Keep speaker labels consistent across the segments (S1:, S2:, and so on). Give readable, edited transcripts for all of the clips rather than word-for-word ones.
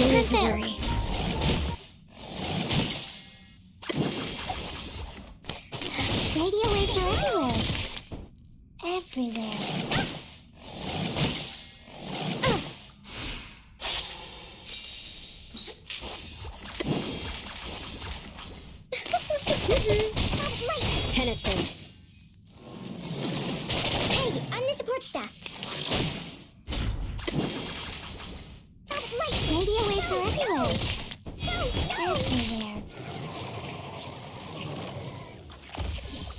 S1: Don't worry. Radio waves are everywhere. Everywhere. Penetrate. Hey, I'm the support staff. Radio waves are everywhere. Everywhere.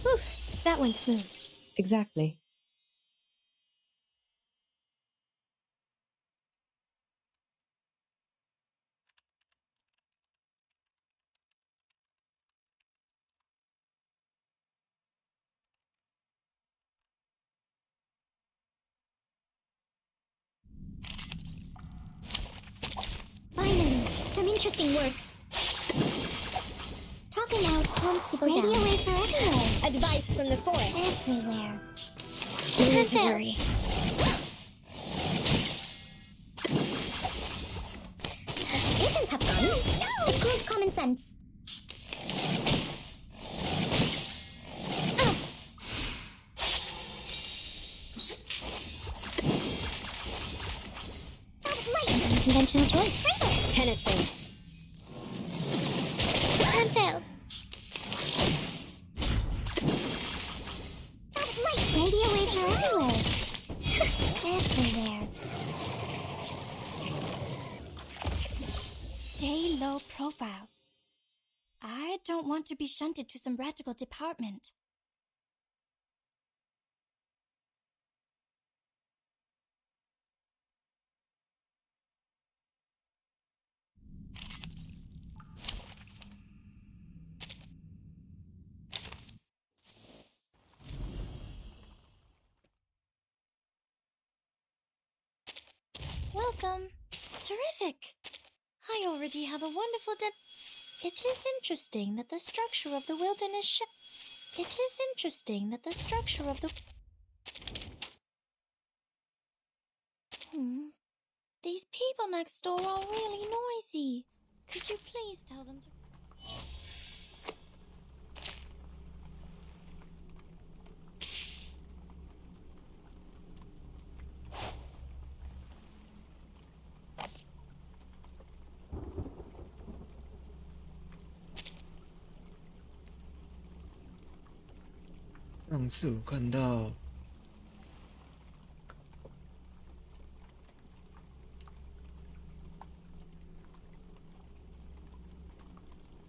S2: Whew, that went smooth.
S3: Exactly.
S1: Finally, some interesting work. Talking out calms people down. Radio waves are everywhere. Advice from the forest. Everywhere. Don't worry. Agents have guns. No! It's called common sense. Conventional choice. Penetrate. Unveiled. Radio waves are everywhere. Everywhere.
S2: Stay low profile. I don't want to be shunted to some radical department. Welcome. Terrific. I already have a wonderful It is interesting that the structure of the wilderness It is interesting that the structure of the... These people next door are really noisy. Could you please tell them to...
S4: 上次我看到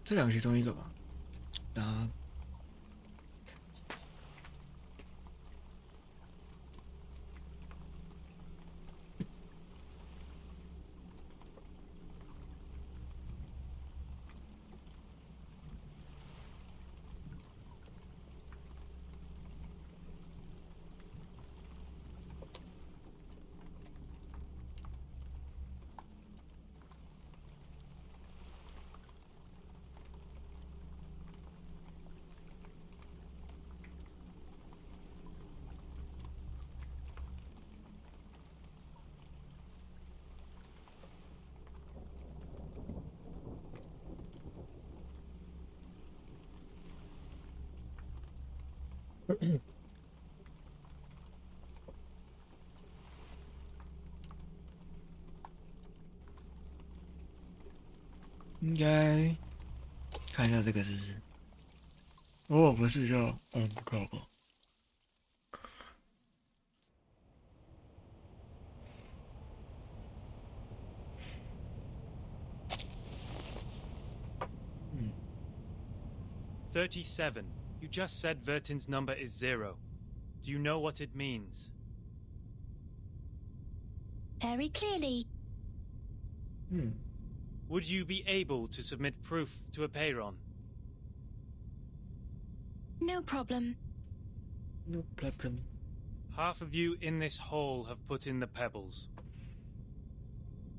S4: 这两个其中一个吧，拿应该看一下这个是不是？如果不是就不够。
S5: 37. You just said Vertin's number is 0. Do you know what it means?
S2: Very clearly.
S5: Would you be able to submit proof to a payron?
S2: No problem.
S4: No problem.
S5: Half of you in this hall have put in the pebbles.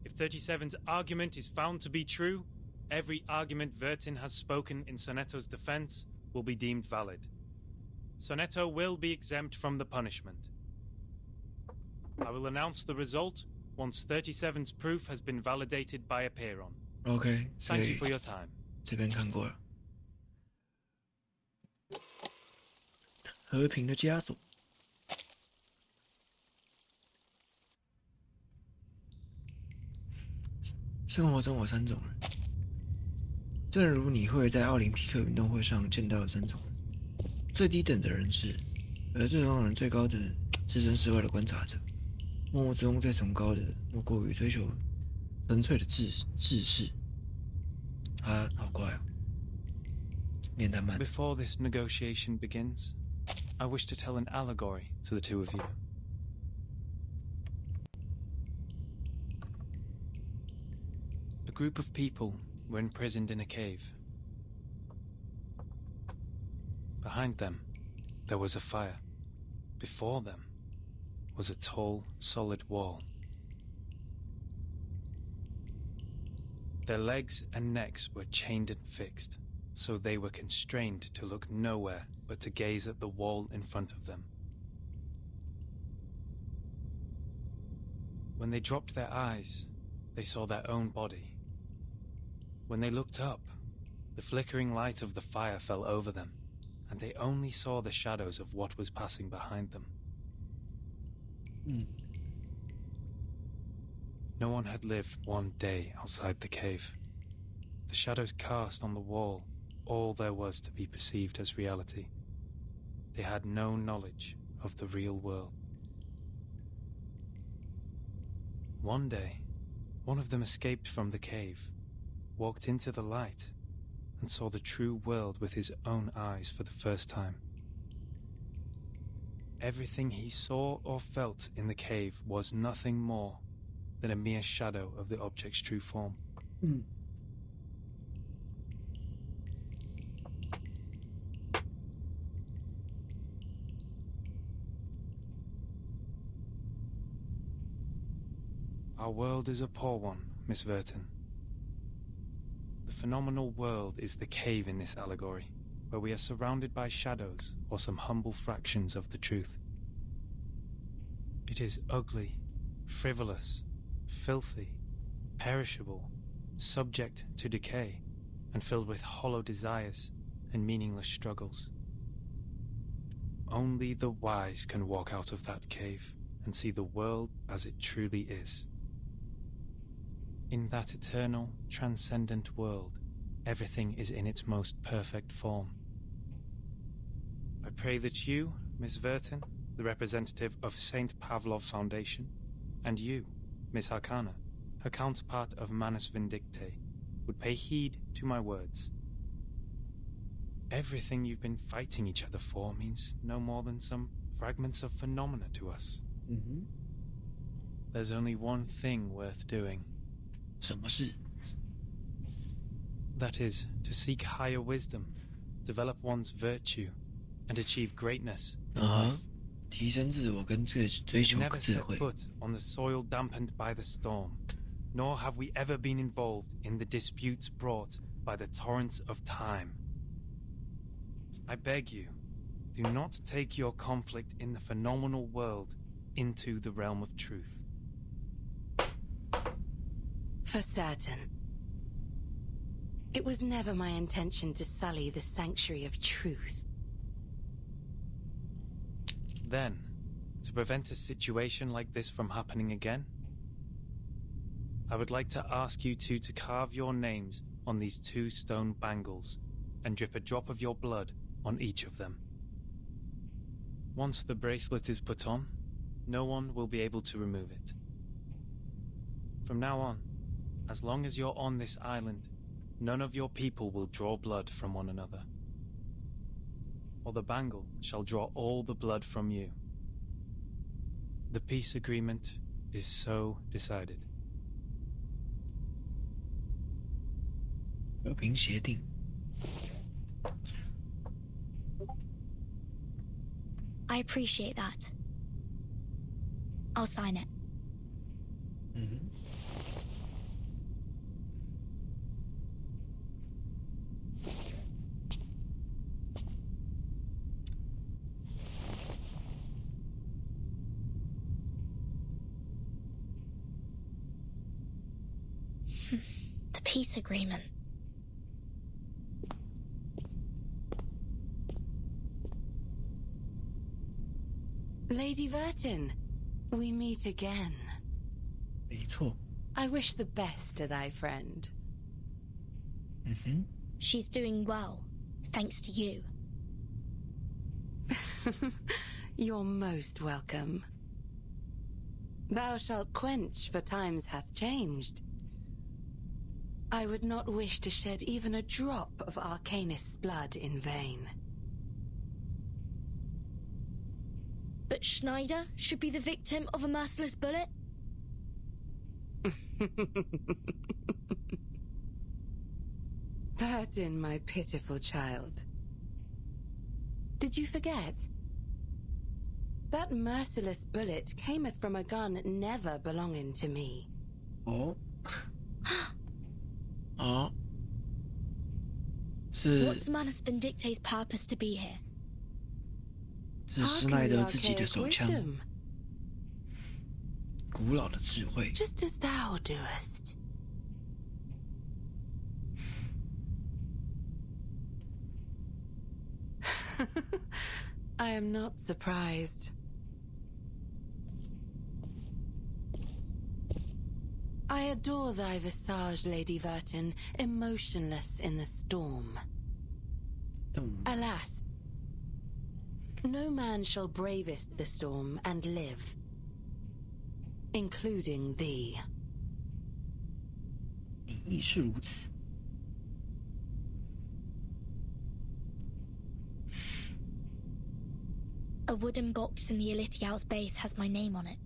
S5: If 37's argument is found to be true, every argument Vertin has spoken in Sonetto's defense will be deemed valid. Sonetto will be exempt from the punishment. I will announce the result once 37's proof has been validated by Apeiron.
S4: OK， 所
S5: Thank you
S4: 以
S5: for your time.
S4: 这边看过了。和平的枷锁。生活中有3种人，正如你会在奥林匹克运动会上见到的3种人。最低等的人是，而这种人最高的置身事外的观察者。默默之中最崇高的，莫过于追求纯粹的志士。他好怪哦，念得慢。
S5: Before this negotiation begins, I wish to tell an allegory to the two of you. A group of people were imprisoned in a cave. Behind them, there was a fire. Before them was a tall, solid wall. Their legs and necks were chained and fixed, so they were constrained to look nowhere but to gaze at the wall in front of them. When they dropped their eyes, they saw their own body. When they looked up, the flickering light of the fire fell over them, and they only saw the shadows of what was passing behind them. No one had lived one day outside the cave. The shadows cast on the wall all there was to be perceived as reality. They had no knowledge of the real world. One day, one of them escaped from the cave, walked into the light, and saw the true world with his own eyes for the first time. Everything he saw or felt in the cave was nothing more than a mere shadow of the object's true form. Our world is a poor one, Miss Verton. The phenomenal world is the cave in this allegory, where we are surrounded by shadows or some humble fractions of the truth. It is ugly, frivolous, filthy, perishable, subject to decay, and filled with hollow desires and meaningless struggles. Only the wise can walk out of that cave and see the world as it truly is. In that eternal, transcendent world, everything is in its most perfect form. I pray that you, Miss Verton, the representative of St. Pavlov Foundation, and you, Miss Arcana, her counterpart of Manus Vindicte, would pay heed to my words. Everything you've been fighting each other for means no more than some fragments of phenomena to us. There's only one thing worth doing.
S4: 什么事？
S5: That is, to seek higher wisdom, develop one's virtue, and achieve greatness in life.
S4: 提升自我跟追
S5: We've
S4: 求
S5: never
S4: 智
S5: set
S4: 慧。
S5: foot on the soil dampened by the storm, nor have we ever been involved in the disputes brought by the torrents of time. I beg you, do not take your conflict in the phenomenal world into the realm of truth.
S3: For certain. It was never my intention to sully the sanctuary of truth.
S5: Then, to prevent a situation like this from happening again, I would like to ask you two to carve your names on these 2 stone bangles and drip a drop of your blood on each of them. Once the bracelet is put on, no one will be able to remove it. From now on, as long as you're on this island, none of your people will draw blood from one another. Or the bangle shall draw all the blood from you. The peace agreement is so decided.
S4: 和平协定。
S1: I appreciate that. I'll sign it.
S2: The peace agreement.
S3: Lady Vertin, we meet again.
S4: 没错。
S3: I wish the best to thy friend.
S2: She's doing well, thanks to you.
S3: You're most welcome. Thou shalt quench, for times hath changed. I would not wish to shed even a drop of Arcanist's blood in vain.
S2: But Schneider should be the victim of a merciless bullet?
S3: Vertin, my pitiful child. Did you forget? That merciless bullet cameth from a gun never belonging to me.
S4: 哦，哦，是
S2: What's Manus Vindicte's purpose to be here?
S4: 是施耐德自己的手枪，
S3: Wisdom,
S4: 古老的智慧。
S3: just as thou doest. I am not surprised. I adore thy visage, Lady Vertin, emotionless in the storm.
S4: 动
S3: Alas, no man shall bravest the storm and live, including thee.
S4: 你亦是如此。
S2: A wooden box in the Elitiaus base has my name on it.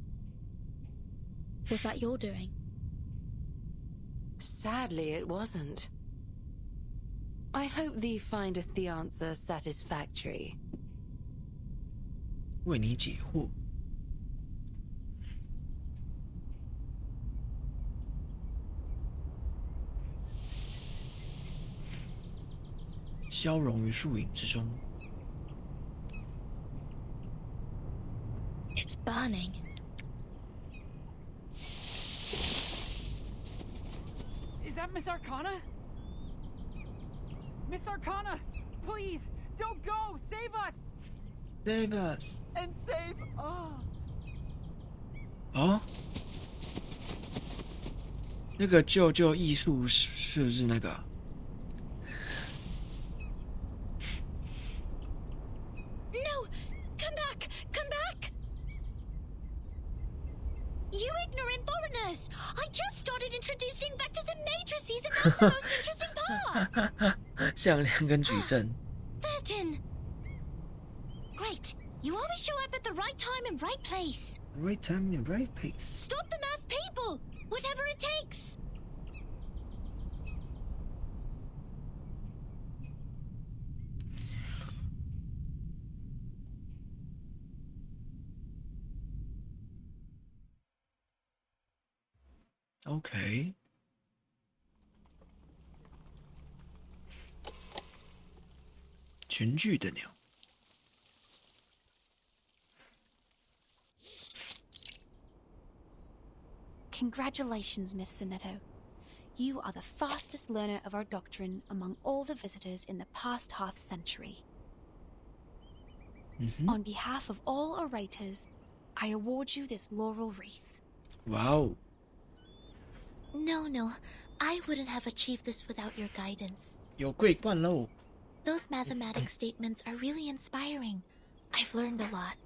S2: Was that your doing?
S3: Sadly, it wasn't. I hope thee findeth the answer satisfactory.
S4: 为你解惑。消融于树影之中。
S2: It's burning.
S6: Is that Miss Arcana? Miss Arcana, please, don't go! Save us!
S4: Save us!
S6: And save Art!
S4: 哦，那个救救艺术是不是那个？
S2: No! Come back! Come back! You ignorant foreigners! I just started introducing vectors and matrices, and that's the most interesting part!
S4: 向量跟矩阵。
S2: Vertin! Great! You always show up at the right time and right place!
S4: Right time and right place.
S2: Stop the masked people! Whatever it takes!
S4: OK。群聚的鸟。
S7: Congratulations, Miss Sonetto. You are the fastest learner of our doctrine among all the visitors in the past half-century. On behalf of all orators, I award you this laurel wreath.
S4: Wow.
S2: No, I wouldn't have achieved this without your guidance.
S4: 有桂冠喽！
S2: Those mathematics statements are really inspiring. I've learned a lot.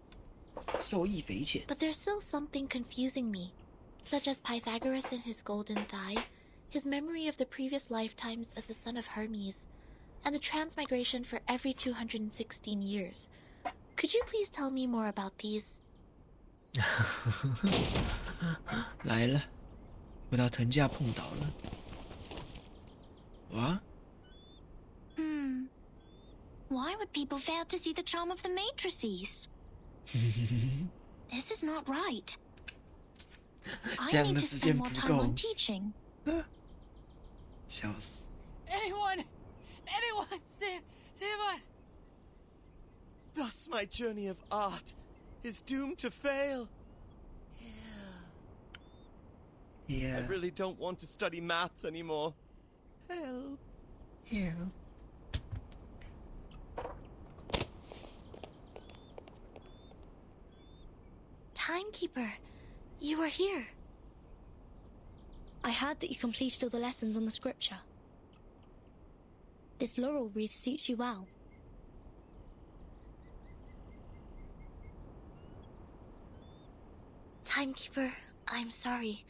S4: 受益匪浅。
S2: But there's still something confusing me, such as Pythagoras and his golden thigh, his memory of the previous lifetimes as the son of Hermes, and the transmigration for every 216 years. Could you please tell me more about these?
S4: 来了，我到藤架碰倒了。哇！
S2: Why would people fail to see the charm of the matrices? This is not right. I need to spend more time on teaching.
S4: 笑死！
S6: Anyone! Save us! Thus my journey of art is doomed to fail.
S4: Yeah.
S8: I really don't want to study maths anymore. Help.
S4: Yeah.
S2: Timekeeper, you are here.
S1: I heard that you completed all the lessons on the scripture. This laurel wreath suits you well.
S2: Timekeeper, I'm sorry.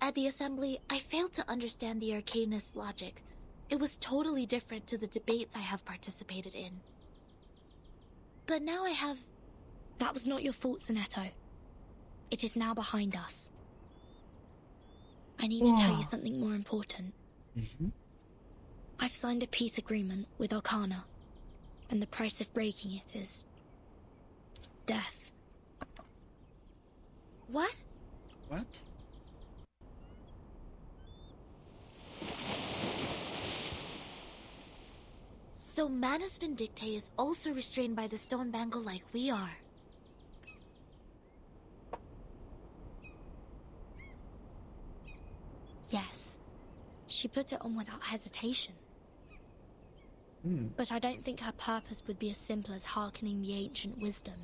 S2: At the assembly, I failed to understand the arcanist's logic. It was totally different to the debates I have participated in. But now I have...
S1: That was not your fault, Sonetto. It is now behind us. I need to tell you something more important. I've signed a peace agreement with Arcana, and the price of breaking it is... death.
S2: What?
S4: What?
S2: So Manus Vindictae is also restrained by the stone bangle like we are.
S1: Yes. She put it on without hesitation. But I don't think her purpose would be as simple as hearkening the ancient wisdom.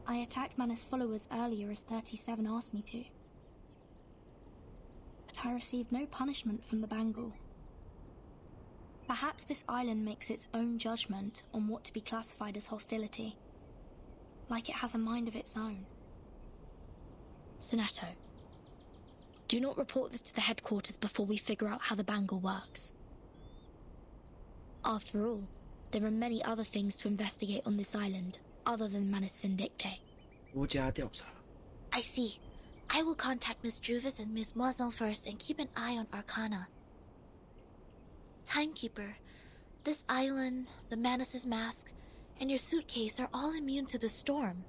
S1: I attacked Manus' followers earlier as 37 asked me to. But I received no punishment from the bangle. Perhaps this island makes its own judgment on what to be classified as hostility. Like it has a mind of its own. Sonetto, do not report this to the headquarters before we figure out how the bangle works. After all, there are many other things to investigate on this island, other than Manus Vindictae.
S4: 国家调查。
S2: I see. I will contact Miss Druvis and Miss Moiselle first and keep an eye on Arcana. Timekeeper, this island, the Manus' mask, and your suitcase are all immune to the storm.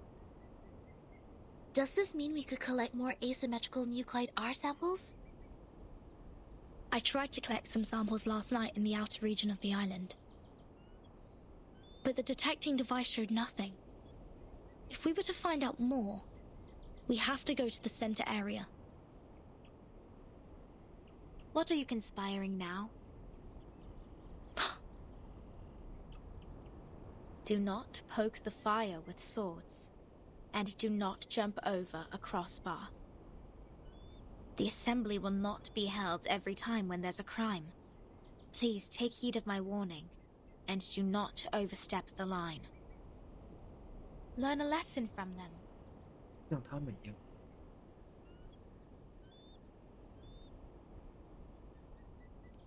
S2: Does this mean we could collect more asymmetrical nuclide R samples?
S1: I tried to collect some samples last night in the outer region of the island. But the detecting device showed nothing. If we were to find out more, we have to go to the center area.
S7: What are you conspiring now? Do not poke the fire with swords, and do not jump over a crossbar. The assembly will not be held every time when there's a crime. Please take heed of my warning, and do not overstep the line. Learn a lesson from them.
S4: 像他们一样。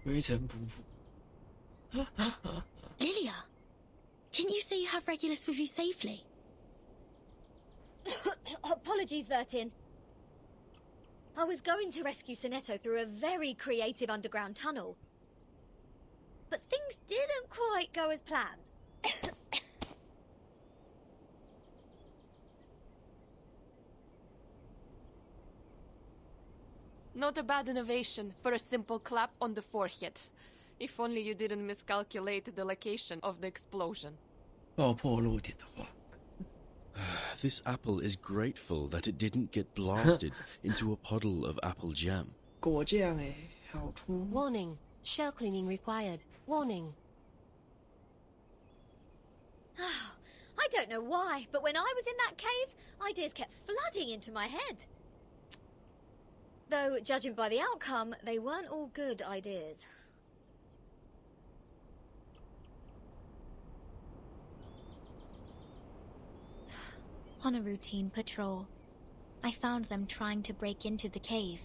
S4: 微尘仆仆。
S1: Lilia, didn't you say you have Regulus with you safely?
S9: Apologies, Vertin. I was going to rescue Sonetto through a very creative underground tunnel. But things didn't quite go as planned.
S10: Not a bad innovation for a simple clap on the forehead. If only you didn't miscalculate the location of the explosion.
S4: 爆破落点的话。
S11: This apple is grateful that it didn't get blasted into a puddle of apple jam.
S4: 果酱哎，好出。
S12: Warning. Shell cleaning required. Warning.
S9: I don't know why, but when I was in that cave, ideas kept flooding into my head. Though, judging by the outcome, they weren't all good ideas.
S7: On a routine patrol, I found them trying to break into the cave.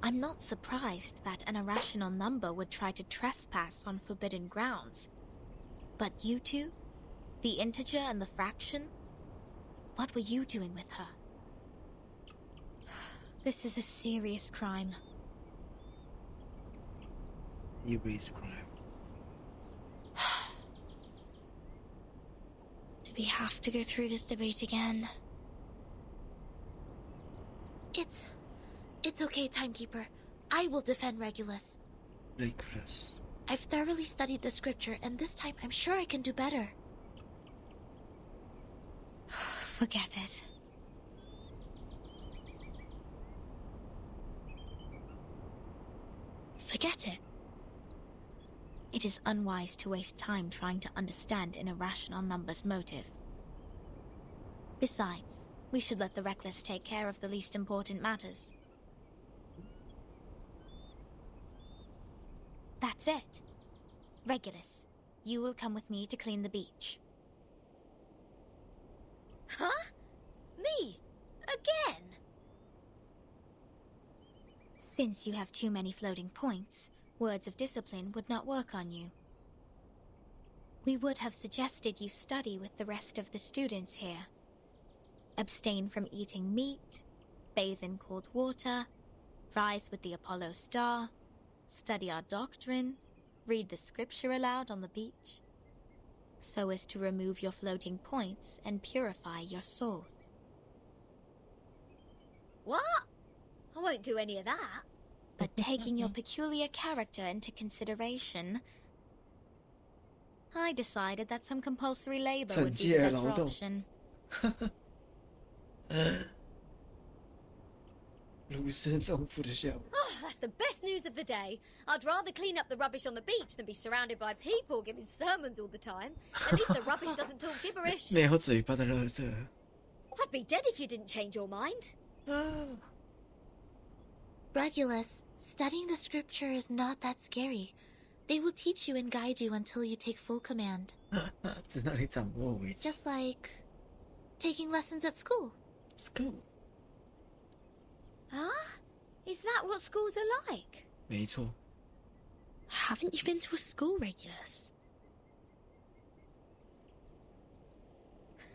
S7: I'm not surprised that an irrational number would try to trespass on forbidden grounds. But you two? The integer and the fraction? What were you doing with her? This is a serious crime.
S4: Serious crime.
S1: Do we have to go through this debate again?
S2: It's okay, Timekeeper. I will defend Regulus.
S4: Regulus.
S2: I've thoroughly studied the scripture, and this time I'm sure I can do better.
S7: Forget it.
S1: Forget it.
S7: It is unwise to waste time trying to understand an irrational number's motive. Besides, we should let the reckless take care of the least important matters. That's it. Regulus, you will come with me to clean the beach.
S9: Huh? Me? Again?
S7: Since you have too many floating points, words of discipline would not work on you. We would have suggested you study with the rest of the students here. Abstain from eating meat, bathe in cold water, rise with the Apollo star, study our doctrine, read the scripture aloud on the beach, so as to remove your floating points and purify your soul.
S9: What? I won't do any of that.
S7: But taking your peculiar character into consideration, I decided that some compulsory labor would be the better option.
S4: 如释重负的笑。
S9: Oh, that's the best news of the day. I'd rather clean up the rubbish on the beach than be surrounded by people giving sermons all the time. At least the rubbish doesn't talk gibberish.
S4: 没有嘴巴的垃圾。
S9: I'd be dead if you didn't change your mind.
S2: Regulus, studying the scripture is not that scary. They will teach you and guide you until you take full command.
S4: 直到你掌握为止。
S2: Just like taking lessons at school.
S4: School.
S9: Huh? Is that what schools are like?
S4: 没错。
S1: Haven't you been to a school, Regulus?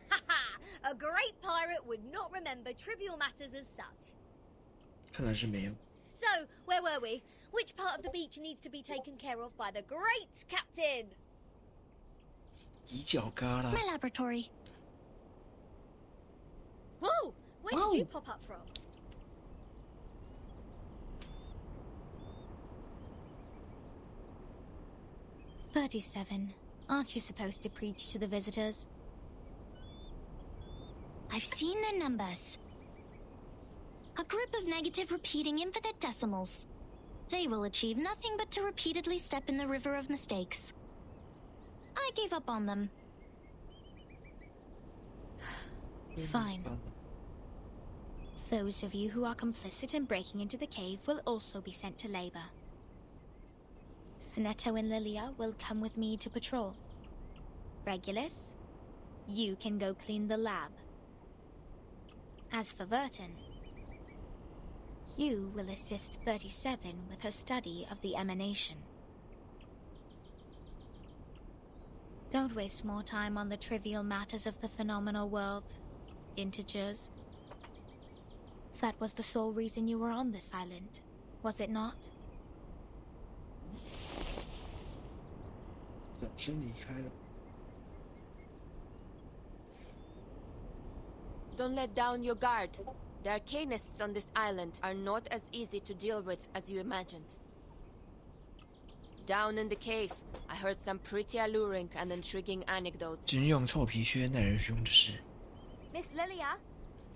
S9: Haha! A great pirate would not remember trivial matters as such.
S4: 看来是没有。
S9: So, where were we? Which part of the beach needs to be taken care of by the great captain?
S4: 犄角旮旯。
S1: My laboratory.
S9: Whoa! Where did you pop up from?
S7: "37. Aren't you supposed to preach to the visitors?"
S1: I've seen their numbers. A group of negative repeating infinite decimals. They will achieve nothing but to repeatedly step in the river of mistakes. I gave up on them.
S7: Fine. Those of you who are complicit in breaking into the cave will also be sent to labor. Sonetto and Lilia will come with me to patrol. Regulus, you can go clean the lab. As for Verton, you will assist 37 with her study of the emanation. Don't waste more time on the trivial matters of the phenomenal world, integers. That was the sole reason you were on this island, was it not?
S4: 转身离开了。
S10: Don't let down your guard. The arcanists on this island are not as easy to deal with as you imagined. Down in the cave, I heard some pretty alluring and intriguing anecdotes.
S4: 军用臭皮靴耐人寻的事。
S7: Miss Lilia,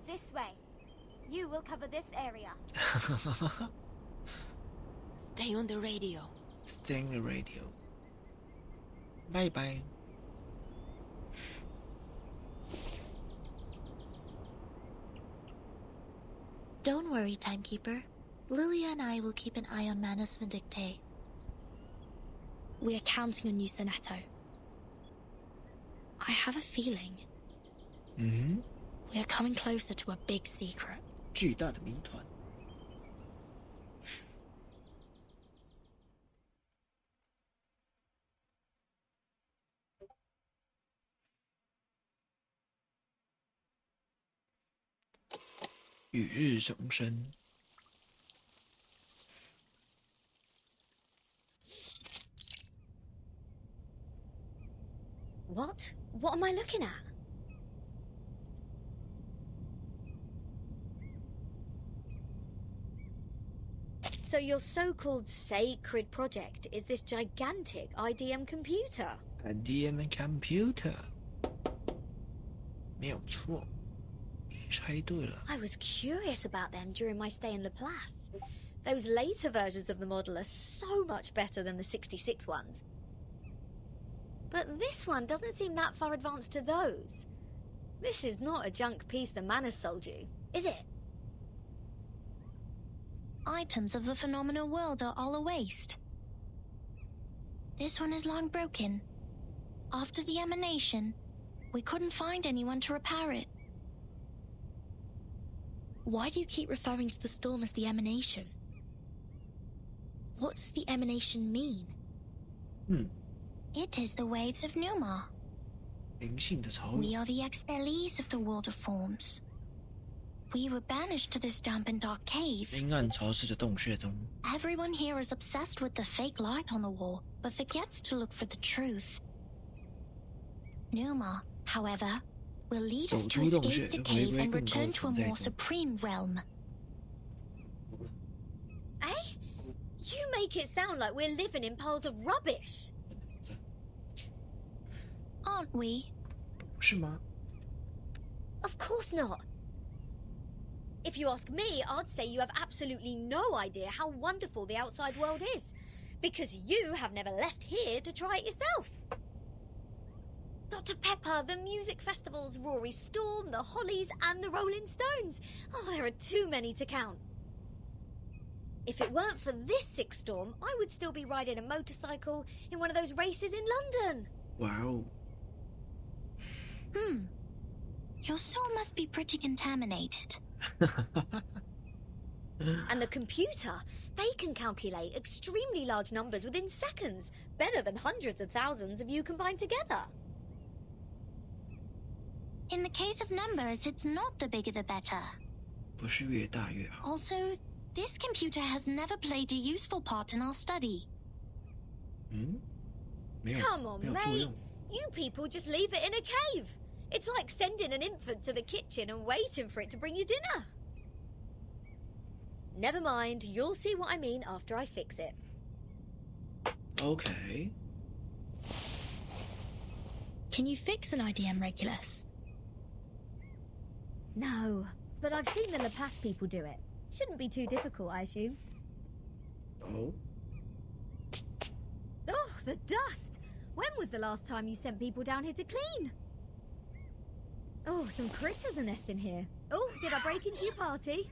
S7: this way. You will cover this area.
S10: Stay on the radio.
S4: Stay on the radio. Bye bye.
S2: Don't worry, Timekeeper. Lilia and I will keep an eye on Manus Vindictae.
S1: We are counting on you, Sonetto. I have a feeling. We are coming closer to a big secret.
S4: 巨大的谜团。与日重生。
S9: What? What am I looking at? So your so-called sacred project is this gigantic IDM computer?
S4: IDM computer. 没有错，你猜对了。
S9: I was curious about them during my stay in Laplace. Those later versions of the model are so much better than the 66 ones. But this one doesn't seem that far advanced to those. This is not a junk piece the man has sold you, is it?
S1: Items of the phenomenal world are all a waste. This one is long broken. After the emanation, we couldn't find anyone to repair it. Why do you keep referring to the storm as the emanation? What does the emanation mean? It is the waves of Numa.
S4: 灵性的潮
S1: We
S4: 涌。
S1: are the expellees of the world of forms. We were banished to this damp and dark cave.
S4: 阴暗潮湿的洞穴中，
S1: Everyone here is obsessed with the fake light on the wall, but forgets to look for the truth. Numa, however, will lead us to escape the cave and return to a more supreme realm.
S9: Eh? You make it sound like we're living in piles of rubbish.
S1: Aren't we?
S4: 不是吗？
S9: Of course not. If you ask me, I'd say you have absolutely no idea how wonderful the outside world is, because you have never left here to try it yourself. Dr. Pepper, the music festivals, Rory Storm, the Hollies, and the Rolling Stones. Oh, there are too many to count. If it weren't for this sick storm, I would still be riding a motorcycle in one of those races in London.
S4: 哇哦，
S1: Your soul must be pretty contaminated.
S9: And the computer, they can calculate extremely large numbers within seconds, better than hundreds of thousands of you combined together.
S1: In the case of numbers, it's not the bigger the better.
S4: 不是越大越好。
S1: Also, this computer has never played a useful part in our study.
S4: 没有，
S9: Come on,
S4: 没有作
S9: mate.
S4: 用。
S9: You people just leave it in a cave. It's like sending an infant to the kitchen and waiting for it to bring you dinner. Never mind, you'll see what I mean after I fix it.
S4: OK，
S1: Can you fix an IDM Regulus?
S9: No, but I've seen the Laplace people do it. Shouldn't be too difficult, I assume.
S4: 哦，
S9: Oh, the dust! When was the last time you sent people down here to clean? Oh, some critters are nesting here. Oh, did I break into your party?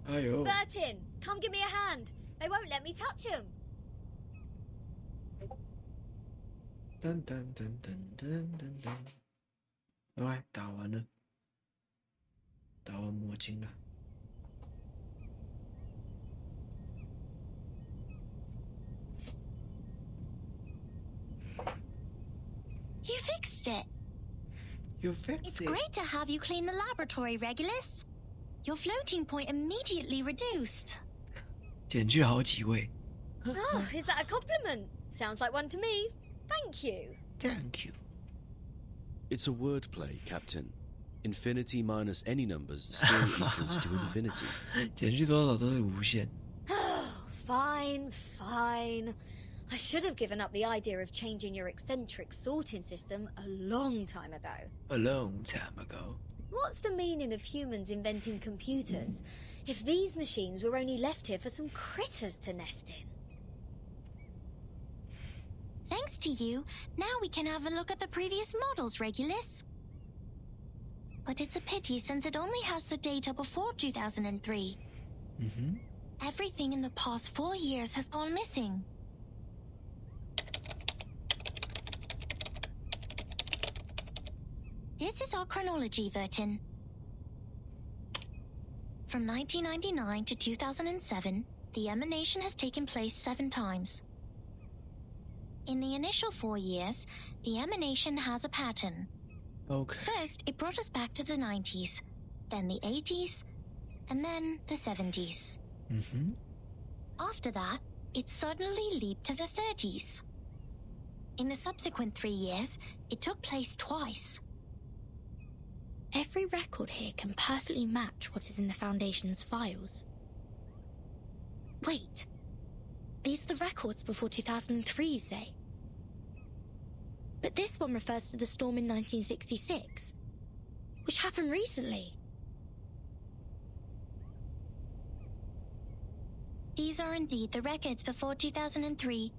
S4: 哎呦，
S9: Bertin, come give me a hand. They won't let me touch them.
S4: 噔噔噔噔噔噔噔，来，打完了，打完魔晶了。
S1: You fixed it.
S4: You fixed
S1: It's
S4: it.
S1: great to have you clean the laboratory, Regulus. Your floating point immediately reduced.
S4: 减去好几位。
S9: Oh, is that a compliment? Sounds like one to me. Thank you.
S4: Thank you.
S11: It's a wordplay, Captain. Infinity minus any numbers still equals to infinity.
S4: 减去多少都是无限。
S9: Fine, fine. I should have given up the idea of changing your eccentric sorting system a long time ago.
S4: A long time ago.
S9: What's the meaning of humans inventing computers if these machines were only left here for some critters to nest in?
S1: Thanks to you, now we can have a look at the previous models, Regulus. But it's a pity since it only has the data before 2003. Everything in the past 4 years has gone missing. This is our chronology, Vertin. From 1999 to 2007, the emanation has taken place 7 times. In the initial 4 years, the emanation has a pattern.
S4: OK，
S1: First, it brought us back to the 90s, then the 80s, and then the 70s. After that, it suddenly leaped to the 30s. In the subsequent 3 years, it took place twice. Every record here can perfectly match what is in the Foundation's files. Wait. These are the records before 2003, you say? But this one refers to the storm in 1966, which happened recently.
S13: These are indeed the records before 2003.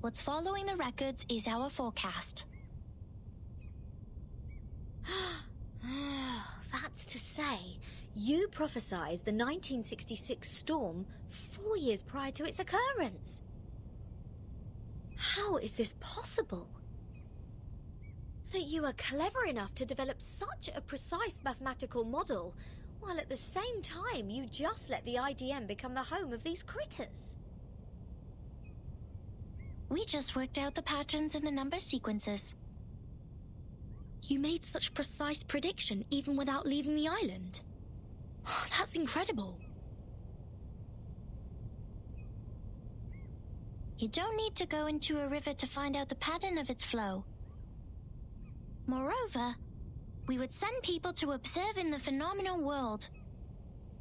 S13: What's following the records is our forecast.
S9: That's to say, you prophesied the 1966 storm 4 years prior to its occurrence. How is this possible? That you are clever enough to develop such a precise mathematical model, while at the same time you just let the IDM become the home of these critters.
S13: We just worked out the patterns in the number sequences.
S1: You made such precise prediction even without leaving the island? That's incredible.
S13: You don't need to go into a river to find out the pattern of its flow. Moreover, we would send people to observe in the phenomenal world.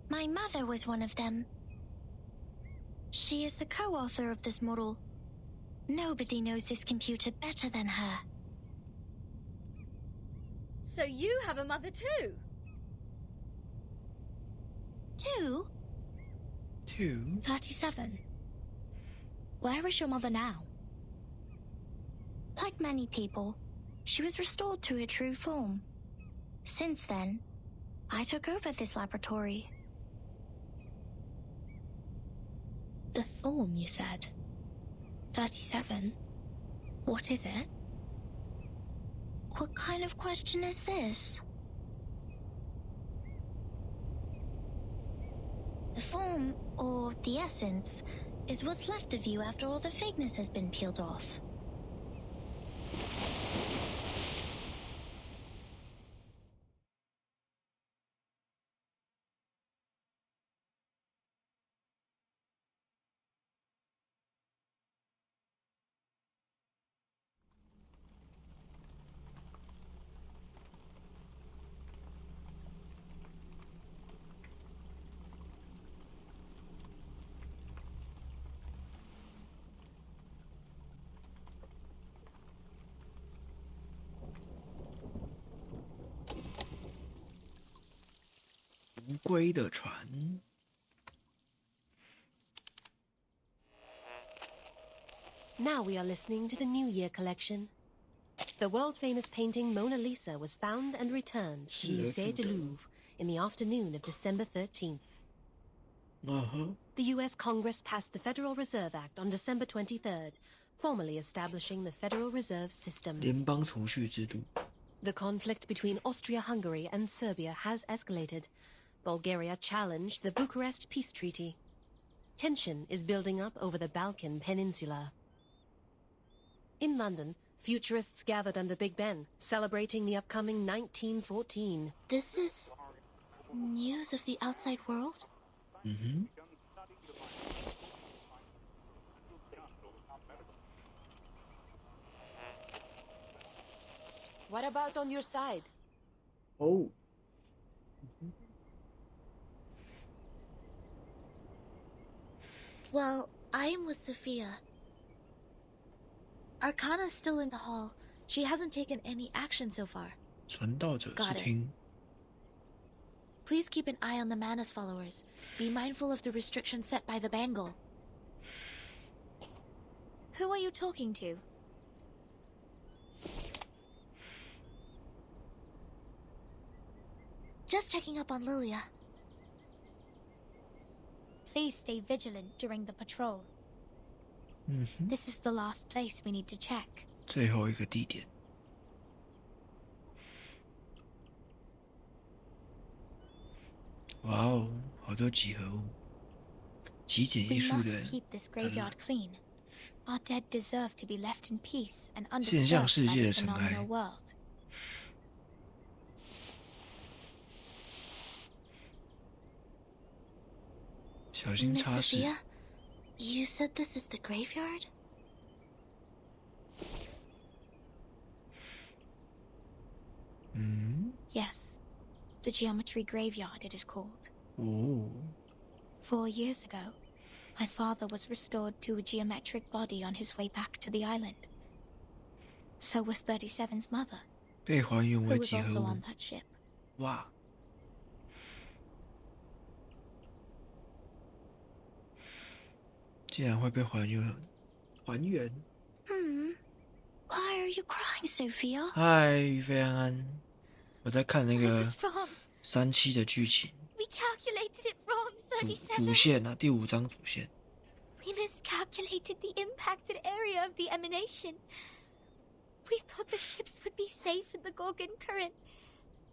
S13: My mother was one of them. She is the co-author of this model. Nobody knows this computer better than her.
S9: So you have a mother too?
S13: Two?
S1: 37. Where is your mother now?
S13: Like many people, she was restored to her true form. Since then, I took over this laboratory.
S1: The form, you said? 37? What is it?
S13: What kind of question is this? The form, or the essence, is what's left of you after all the fakeness has been peeled off.
S4: 无龟的船。
S12: Now we are listening to the New Year collection. The world-famous painting Mona Lisa was found and returned to the Musée du Louvre in the afternoon of December 13th. The U.S. Congress passed the Federal Reserve Act on December 23rd, formally establishing the Federal Reserve System.
S4: 联邦储蓄制度。
S12: The conflict between Austria-Hungary and Serbia has escalated. Bulgaria challenged the Bucharest Peace Treaty. Tension is building up over the Balkan Peninsula. In London, futurists gathered under Big Ben, celebrating the upcoming 1914.
S2: This is news of the outside world?
S4: Mm-hmm.
S10: What about on your side?
S4: Oh.
S2: Well, I am with Sophia. Arcana's still in the hall. She hasn't taken any action so far.
S4: 传道者之听。
S2: Please keep an eye on the Manus followers. Be mindful of the restrictions set by the Bangle.
S7: Who are you talking to?
S2: Just checking up on Lilia.
S7: Please stay vigilant during the patrol. This is the last place we need to check.
S4: 最后一个地点。哇哦，好多几何物，极简艺
S7: We
S4: 术的
S7: must keep this
S4: 展览
S7: graveyard clean. Our dead deserve to be left in peace and
S4: 现象
S7: undisturbed
S4: 世
S7: by
S4: 界
S7: the
S4: 的尘埃
S7: phenomenal。world.
S4: 小心
S2: Miss
S4: 擦拭。
S2: Sophia, you said this is the graveyard?
S7: Yes, the geometry graveyard it is called.
S4: 哦，
S7: 4 years ago, my father was restored to a geometric body on his way back to the island. So was 37's mother,
S4: 被还原
S7: who
S4: 为
S7: was
S4: 几何
S7: also
S4: 物
S7: on。that ship.
S4: 哇！竟然会被还原？还原？
S13: Why are you crying, Sophia?
S4: 嗨，于飞安安，我在看那
S7: I
S4: 个
S7: was wrong.
S4: 37的剧情
S7: We calculated it wrong,
S4: 主
S7: 37.
S4: 线啊，第5章主线。
S7: We miscalculated the impacted area of the emanation. We thought the ships would be safe in the Gorgon current,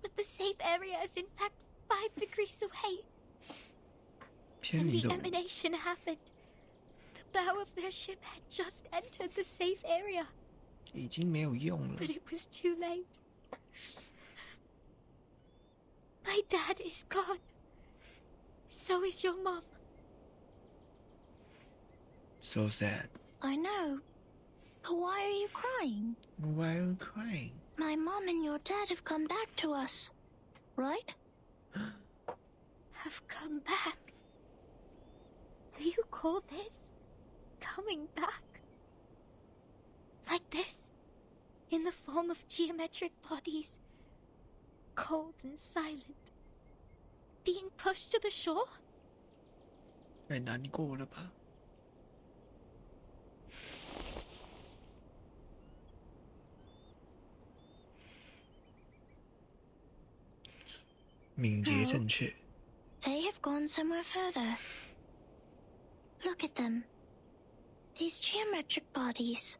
S7: but the safe area is in fact 5 degrees away.
S4: 偏
S7: When
S4: 离
S7: the
S4: 了。
S7: emanation happened, the bow of their ship had just entered the safe area,
S4: 已经没有用了
S7: but。it was too late. My dad is gone. So is your mom.
S4: So sad.
S13: I know. But why are you crying?
S4: Why are you crying?
S13: My mom and your dad have come back to us, right?
S7: Have come back. Do you call this coming back? Like this? In the form of geometric bodies? Cold and silent? Being pushed to the shore?
S4: 太难过了吧？敏捷正确。
S13: They have gone somewhere further. Look at them. These geometric bodies.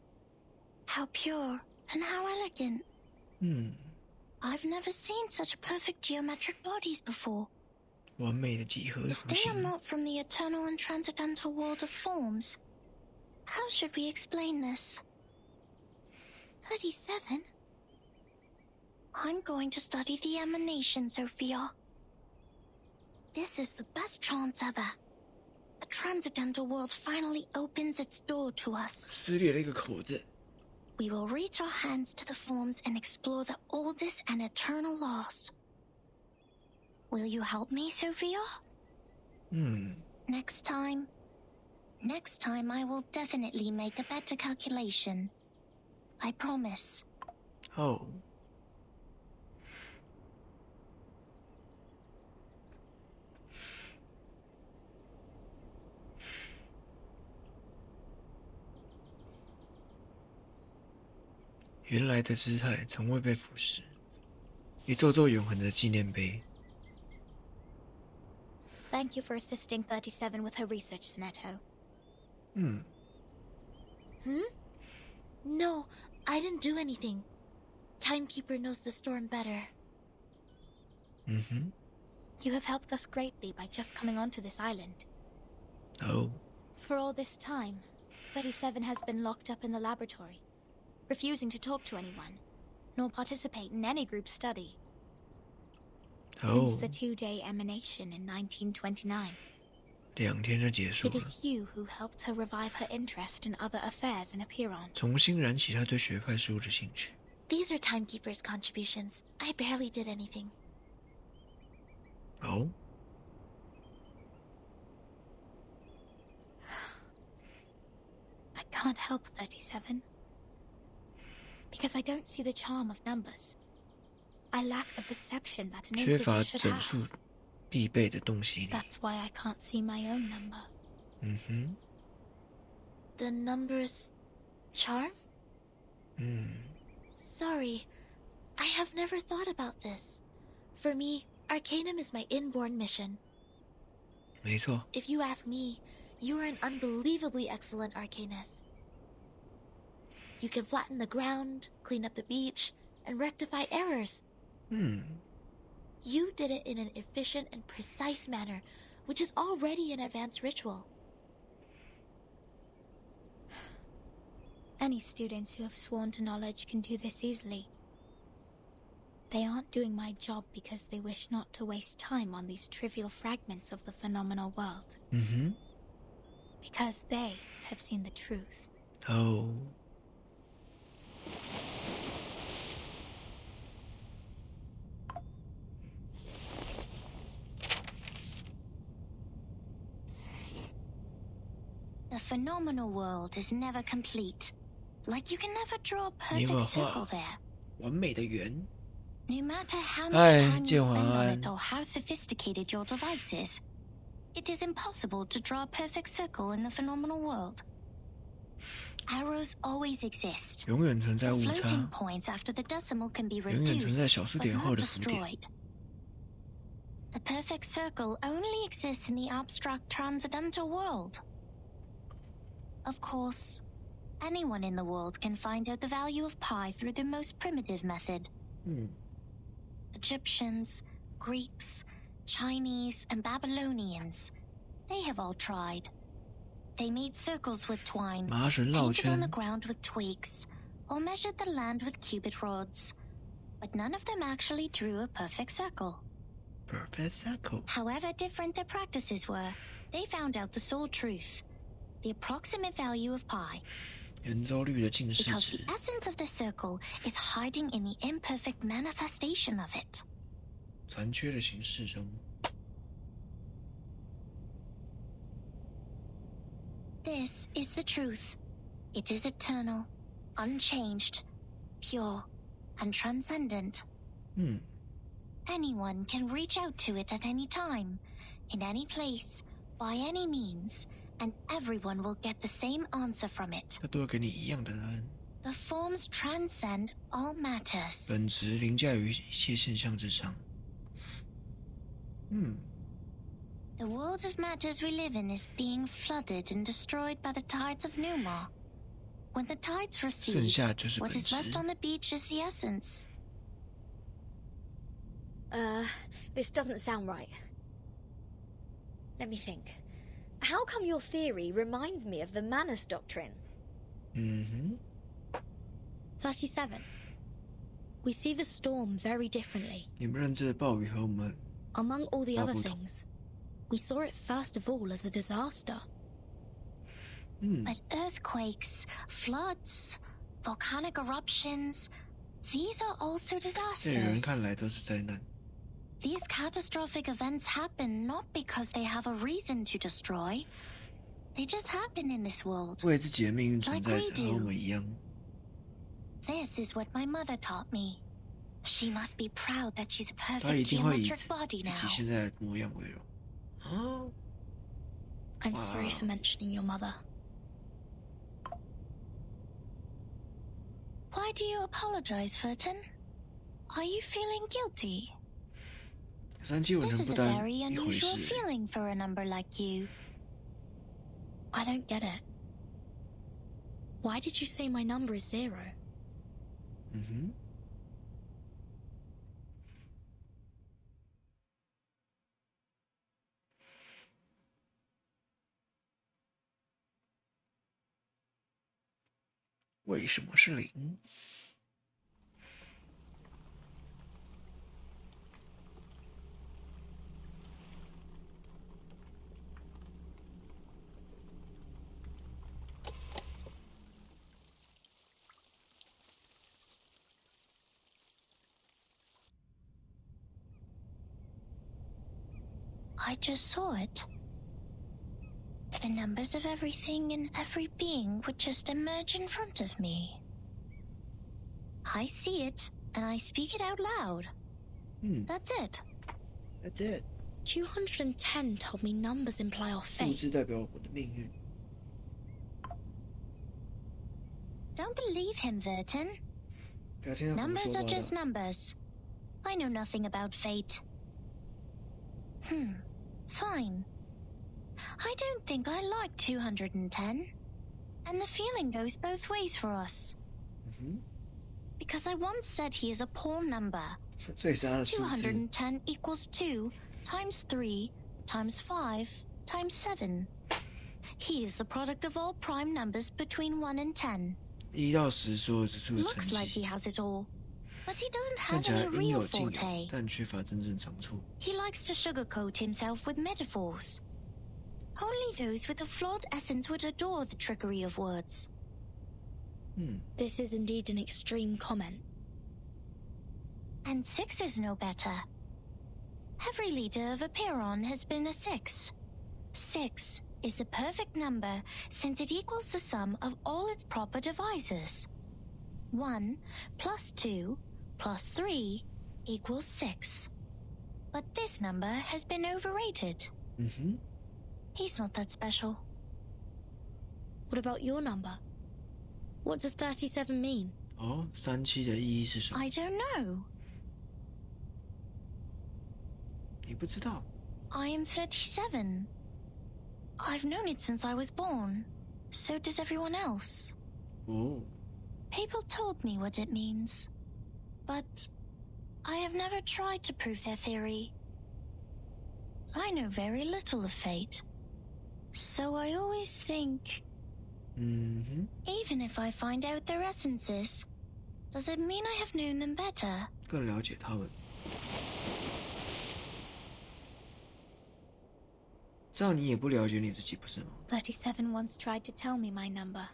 S13: How pure and how elegant. I've never seen such perfect geometric bodies before.
S4: 完美的几何
S13: If
S4: 图
S13: they are
S4: 形。
S13: not from the eternal and transcendental world of forms, how should we explain this?
S7: 37?
S13: I'm going to study the emanation, Sophia. This is the best chance ever. The transcendental world finally opens its door to us.
S4: 撕裂了一个口子。
S13: We will reach our hands to the forms and explore the oldest and eternal laws. Will you help me, Sophia? Next time I will definitely make a better calculation. I promise.
S4: 哦。原来的姿态从未被腐蚀，一座座永恒的纪念碑。
S7: Thank you for assisting 37 with her research, Sonetto.
S2: No, I didn't do anything. Timekeeper knows the storm better.
S7: You have helped us greatly by just coming onto this island.
S4: Oh.
S7: For all this time, 37 has been locked up in the laboratory, refusing to talk to anyone, nor participate in any group study. Since the 2-day emanation in 1929,
S4: 2天就结束
S7: it
S4: 了，
S7: is you who helped her revive her interest in other affairs in Apiron.
S4: 重新燃起他对学派事务的兴趣。
S2: These are Timekeeper's contributions. I barely did anything.
S4: 哦，
S7: I can't help 37. Because I don't see the charm of numbers. I lack the perception that an
S4: 缺
S7: integer
S4: 乏
S7: should
S4: 整数
S7: have.
S4: 必备的洞悉力。
S7: That's why I can't see my own number.
S2: The number's charm? Sorry, I have never thought about this. For me, Arcanum is my inborn mission.
S4: 没错，
S2: If you ask me, you are an unbelievably excellent Arcanist. You can flatten the ground, clean up the beach, and rectify errors. You did it in an efficient and precise manner, which is already an advanced ritual.
S7: Any students who have sworn to knowledge can do this easily. They aren't doing my job because they wish not to waste time on these trivial fragments of the phenomenal world. Because they have seen the truth.
S4: 哦，
S7: 37
S13: The phenomenal world is never complete. Like you can never draw a perfect circle there.
S4: 完美的圆。
S13: No matter how much time you
S4: 建华
S13: spend on
S4: 安
S13: it or how sophisticated your device is, it is impossible to draw a perfect circle in the phenomenal world. Arrows always exist.
S4: 永远存在
S13: The
S4: 误
S13: floating
S4: 差，
S13: points after the decimal can be
S4: 永远存在
S13: reduced,
S4: 小数
S13: but
S4: 点后
S13: not
S4: 的浮点。
S13: destroyed. The perfect circle only exists in the abstract transcendental world. Of course, anyone in the world can find out the value of pi through the most primitive method. Egyptians, Greeks, Chinese, and Babylonians, they have all tried. They made circles with twine,
S4: 麻绳绕
S13: painted on the
S4: 圈，
S13: ground with twigs, or measured the land with cubit rods. But none of them actually drew a perfect circle.
S4: perfect circle。
S13: However different their practices were, they found out the sole truth, the approximate value of pi.
S4: 圆周率的近似
S13: Because the
S4: 值，
S13: essence of the circle is hiding in the imperfect manifestation of it.
S4: 残缺的形式中。
S13: This is the truth. It is eternal, unchanged, pure, and transcendent. Anyone can reach out to it at any time, in any place, by any means, and everyone will get the same answer from it.
S4: 它都会给你一样的答案。
S13: The forms transcend all matters.
S4: 本质凌驾于一切现象之上。
S13: The world of matters we live in is being flooded and destroyed by the tides of Numa. When the tides
S4: 剩
S13: recede,
S4: 下就是本
S13: what is
S4: 质。
S13: left on the beach is the essence.
S9: This doesn't sound right. Let me think. How come your theory reminds me of the Manus doctrine?
S1: 37. We see the storm very differently.
S4: 你们认知的暴雨和我们
S1: Among all the other
S4: 大不同。
S1: things, we saw it first of all as a disaster.
S13: But earthquakes, floods, volcanic eruptions, these are also
S4: 在有人
S13: disasters.
S4: 看来都是灾难。
S13: These catastrophic events happen not because they have a reason to destroy. They just happen in this world.
S4: 为自己的命运存
S13: Like
S4: 在
S13: we
S4: 着，和我
S13: do.
S4: 们一样。
S13: This is what my mother taught me. She must be proud that she's a
S4: 他一
S13: perfect
S4: 定会以
S13: geometric body
S4: 自
S13: now.
S4: 己现在的模样为荣。
S1: I'm sorry
S4: Wow.
S1: for mentioning your mother.
S13: Why do you apologize, Furton? Are you feeling guilty?
S4: 三七吻
S13: This
S4: 成
S13: is
S4: 不
S13: a
S4: 单
S13: very
S4: 一回
S13: unusual
S4: 事。
S13: feeling for a number like you.
S1: I don't get it. Why did you say my number is 0?
S4: 为什么是零？
S13: I just saw it. The numbers of everything and every being would just emerge in front of me. I see it, and I speak it out loud. That's it.
S4: That's it.
S1: 210 told me numbers imply our
S4: 数
S1: fate.
S4: 字代表我的命运。
S13: Don't believe him, Verton.
S4: 不要听他胡
S13: Numbers
S4: 说
S13: are
S4: 八
S13: just
S4: 道。
S13: numbers. I know nothing about fate. Fine. I don't think I like 210. And the feeling goes both ways for us. Because I once said he is a poor number.
S4: 最杀的数字。
S13: 210 equals 2 times 3 times 5 times 7. He is the product of all prime numbers between 1 and 10.
S4: 1到10所有指数的乘
S13: Looks like
S4: 积，
S13: he has it all. But he doesn't
S4: 看
S13: have
S4: 起来
S13: any
S4: 应
S13: real
S4: 有尽有，
S13: forte.
S4: 但缺乏真正长处。
S13: He likes to sugarcoat himself with metaphors. Only those with a flawed essence would adore the trickery of words.
S1: This is indeed an extreme comment.
S13: And 6 is no better. Every leader of a Pyrrhon has been a 6. 6 is a perfect number since it equals the sum of all its proper divisors. 1 plus 2 plus 3 equals 6. But this number has been overrated. He's not that special.
S1: What about your number? What does 37 mean?
S4: 哦，37的意义是什么？
S13: I don't know.
S4: 你不知道？
S13: I am 37. I've known it since I was born. So does everyone else.
S4: 哦，
S13: People told me what it means. But I have never tried to prove their theory. I know very little of fate. So I always think, even if I find out their essences, does it mean I have known them better?
S4: 更了解他们。这样你也不了解你自己，不是吗？
S7: 37 once tried to tell me my number.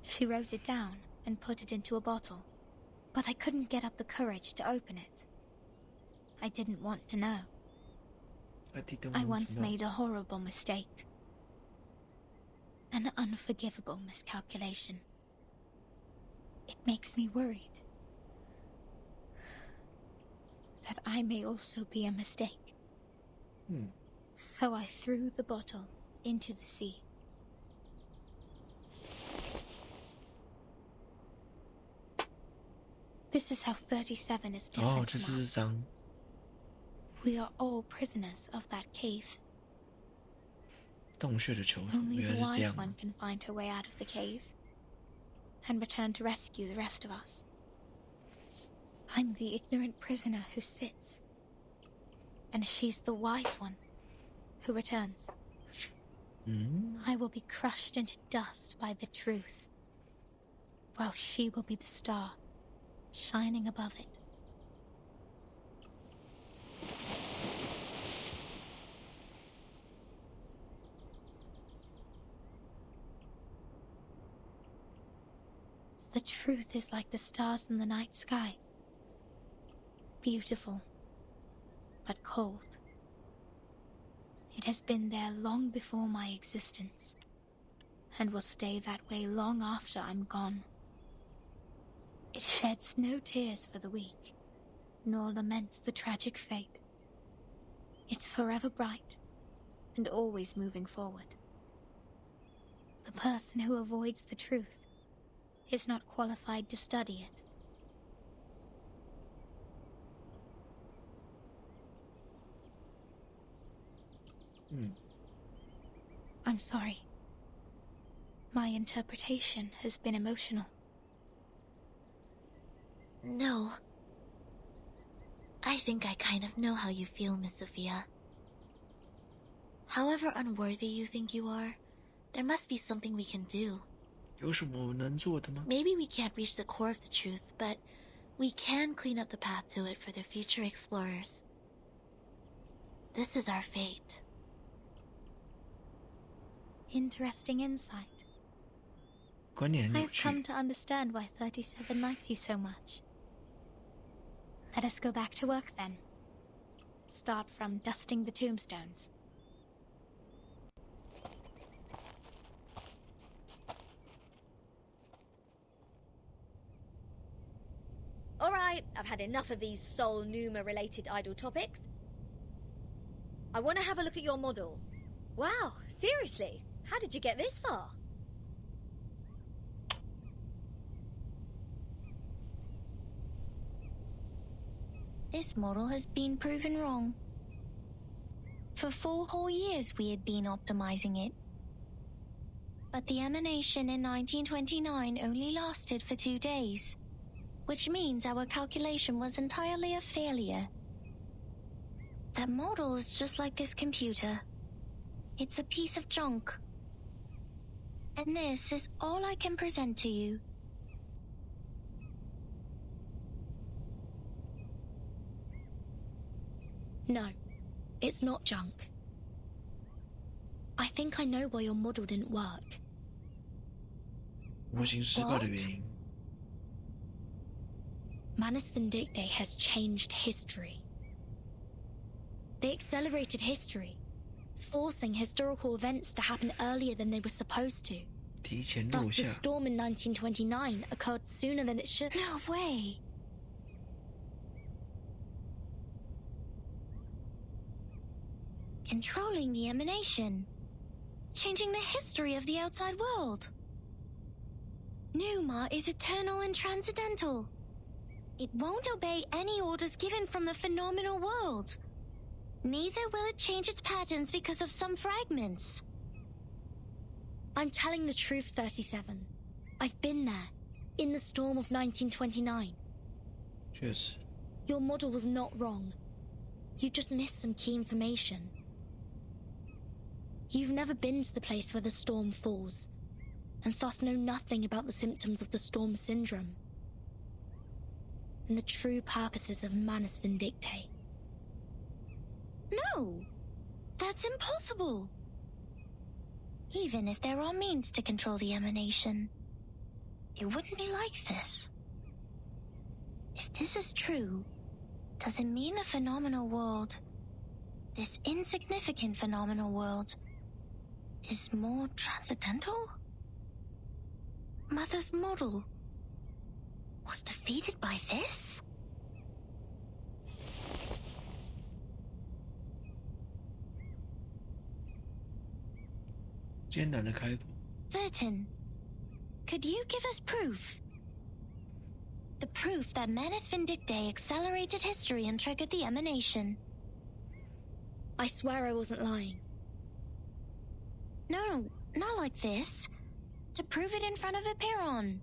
S7: She wrote it down and put it into a bottle, but I couldn't get up the courage to open it. I didn't want to know. I once made a horrible mistake. An unforgivable miscalculation. It makes me worried that I may also be a mistake. So I threw the bottle into the sea. This is how 37 is different
S4: 哦，这
S7: from
S4: 是
S7: us.
S4: 张
S7: We are all prisoners of that cave.
S4: 洞穴的囚徒，
S7: Only
S4: 原
S7: the
S4: 来是这
S7: wise
S4: 样。
S7: one can find her way out of the cave and return to rescue the rest of us. I'm the ignorant prisoner who sits, and she's the wise one who returns. I will be crushed into dust by the truth, while she will be the star shining above it. The truth is like the stars in the night sky. Beautiful, but cold. It has been there long before my existence, and will stay that way long after I'm gone. It sheds no tears for the weak, nor laments the tragic fate. It's forever bright, and always moving forward. The person who avoids the truth is not qualified to study it. I'm sorry. My interpretation has been emotional.
S2: No. I think I kind of know how you feel, Miss Sophia. However unworthy you think you are, there must be something we can do.
S4: 有什么能做的吗？
S2: Maybe we can't reach the core of the truth, but we can clean up the path to it for the future explorers. This is our fate.
S7: Interesting insight.
S4: 观点很有
S7: I've
S4: 趣。
S7: come to understand why 37 likes you so much. Let us go back to work then. Start from dusting the tombstones.
S9: Alright, I've had enough of these Sol Numa related idle topics. I want to have a look at your model. Wow, seriously? How did you get this far?
S13: This model has been proven wrong. For 4 whole years we had been optimizing it. But the emanation in 1929 only lasted for 2 days, which means our calculation was entirely a failure. That model is just like this computer. It's a piece of junk. And this is all I can present to you.
S1: No, it's not junk. I think I know why your model didn't work.
S4: 模型失败的原因。
S1: Manus Vindicte has changed history. They accelerated history, forcing historical events to happen earlier than they were supposed to.
S4: 提前
S1: Thus,
S4: 落
S1: the
S4: 下。
S1: storm in 1929 occurred sooner than it should.
S13: No way. Controlling the emanation. Changing the history of the outside world. Numa is eternal and transcendental. It won't obey any orders given from the phenomenal world. Neither will it change its patterns because of some fragments.
S1: I'm telling the truth, 37. I've been there, in the storm of 1929.
S4: 确实，
S1: Your model was not wrong. You just missed some key information. You've never been to the place where the storm falls, and thus know nothing about the symptoms of the storm syndrome and the true purposes of Manus Vindictae.
S13: No! That's impossible! Even if there are means to control the emanation, it wouldn't be like this. If this is true, does it mean the phenomenal world, this insignificant phenomenal world, is more transcendental? Mother's model was defeated by this? Vertin, could you give us proof? The proof that Manus Vindictae accelerated history and triggered the emanation.
S1: I swear I wasn't lying.
S13: No, not like this. To prove it in front of Eperon.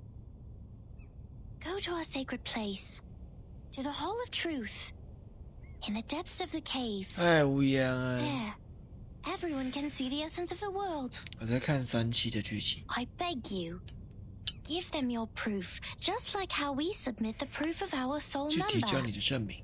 S13: Go to our sacred place. To the Hall of Truth. In the depths of the cave.
S4: 太无言了。
S13: There. Everyone can see the essence of the world.
S4: 我在看3期的剧情。
S13: I beg you. Give them your proof, just like how we submit the proof of our soul
S4: 去提交
S13: number.
S4: 你的证明。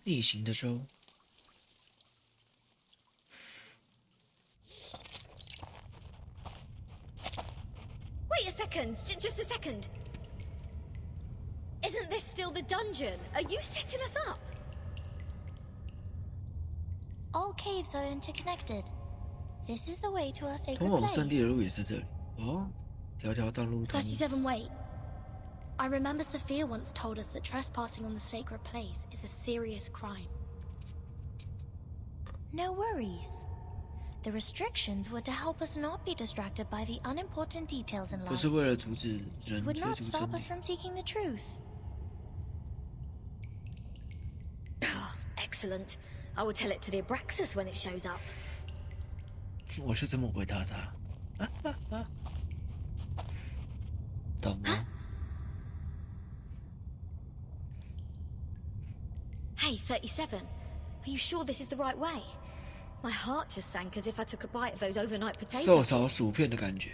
S4: 逆行的舟。
S9: Wait a second, just a second. Isn't this still the dungeon? Are you setting us up?
S13: All caves are interconnected. This is the way to our
S4: 通
S13: sacred
S4: 往圣地
S13: place.
S4: 的路也是这里。哦，条条道路通。
S1: 37, wait. I remember Sophia once told us that trespassing on the sacred place is a serious crime.
S13: No worries. The restrictions were to help us not be distracted by the unimportant details in
S4: 不
S13: life.
S4: 是为了阻止
S13: It
S4: 人
S13: would
S4: 追
S13: not
S4: 逐
S13: stop
S4: 真理
S13: us。from seeking the truth.
S9: Excellent. I will tell it to the Abraxas when it shows up.
S4: 我是这么回答他。懂吗？
S9: Hey, 37. Are you sure this is the right way? My heart just sank as if I took a bite of those overnight
S4: 受
S9: potatoes.
S4: 潮薯片的感觉，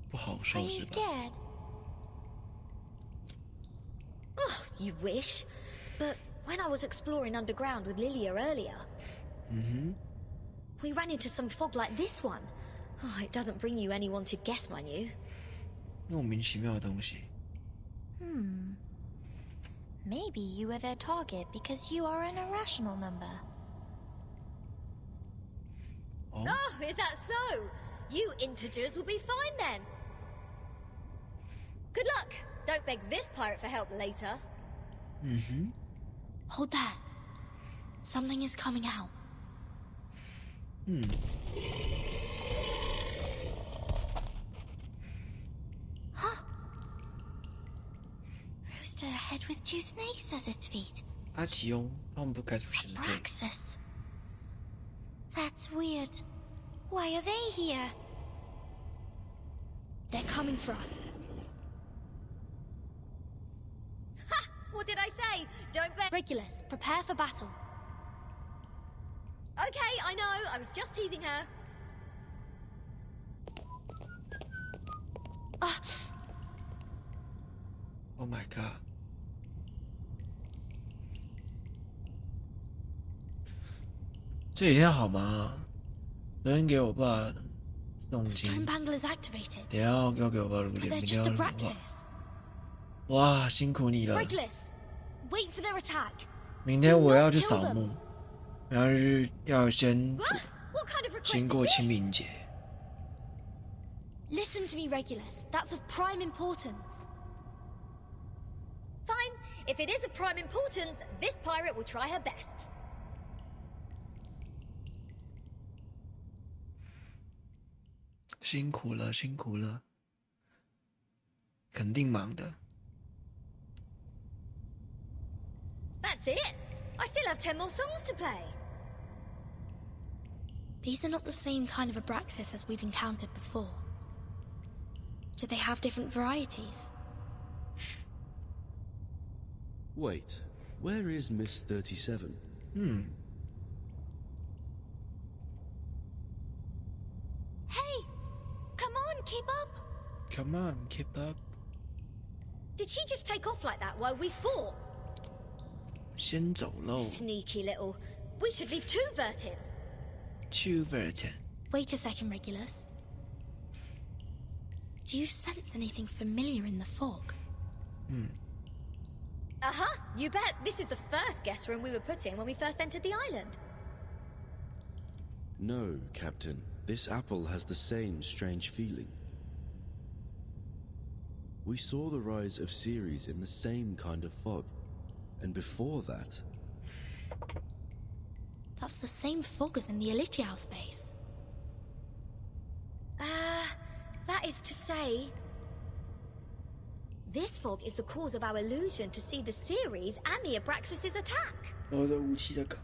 S4: 不好
S13: Are
S4: 受
S13: you
S4: 是吧？
S13: scared?
S9: Oh, you wish. But when I was exploring underground with Lilia earlier,
S4: 嗯哼，
S9: we ran into some fog like this one. Oh, it doesn't bring you any wanted guests, mind you.
S4: 莫名其妙的东西。
S13: Maybe you were their target because you are an irrational number.
S4: 哦，
S9: Oh, is that so? You integers will be fine then. Good luck. Don't beg this pirate for help later.
S4: 嗯哼，
S1: Hold there. Something is coming out.
S4: 嗯，
S13: Huh? Rooster ahead with 2 snakes as its feet.
S4: 阿奇翁，他们不该出现在这里。
S13: Praxis. That's weird. Why are they here?
S1: They're coming for us.
S9: Ha! What did I say? Don't beg.
S1: Regulus, prepare for battle.
S9: Okay, I know. I was just teasing her.
S4: Oh my god！这几天好忙啊，昨天给我爸送
S1: The
S4: 金，
S1: stone bangle is activated.
S4: 等一下要给我爸录
S1: But
S4: 点，
S1: there's
S4: 明天
S1: just
S4: 要
S1: a
S4: 录话。
S1: Braxis.
S4: 哇，辛苦你了。
S1: Regulus, wait for their attack.
S4: 明天我要去扫墓，然后要先
S1: What kind of request
S4: 经
S1: is
S4: 过
S1: this?
S4: 清明节。
S1: Listen to me, Regulus. That's of prime importance.
S9: Fine. If it is of prime importance, this pirate will try her best.
S4: 辛苦了，辛苦了，肯定忙的。
S9: That's it. I still have 10 more songs to play.
S1: These are not the same kind of Abraxas as we've encountered before. Do they have different varieties?
S11: Wait, where is Miss 37?
S13: Hey! Come on, keep up!
S4: Come on, keep up.
S9: Did she just take off like that while we fought?
S4: 先走喽。
S9: Sneaky little. We should leave too, Vertin.
S4: 去 Vertin。
S1: Wait a second, Regulus. Do you sense anything familiar in the fog?
S9: Uh-huh, you bet. This is the first guest room we were put in when we first entered the island.
S11: No, Captain. This apple has the same strange feeling. We saw the rise of Ceres in the same kind of fog. And before that...
S1: That's the same fog as in the Elitiao space.
S9: That is to say... This fog is the cause of our illusion to see the Ceres and the Abraxas' attack.
S4: 我的武器在搞。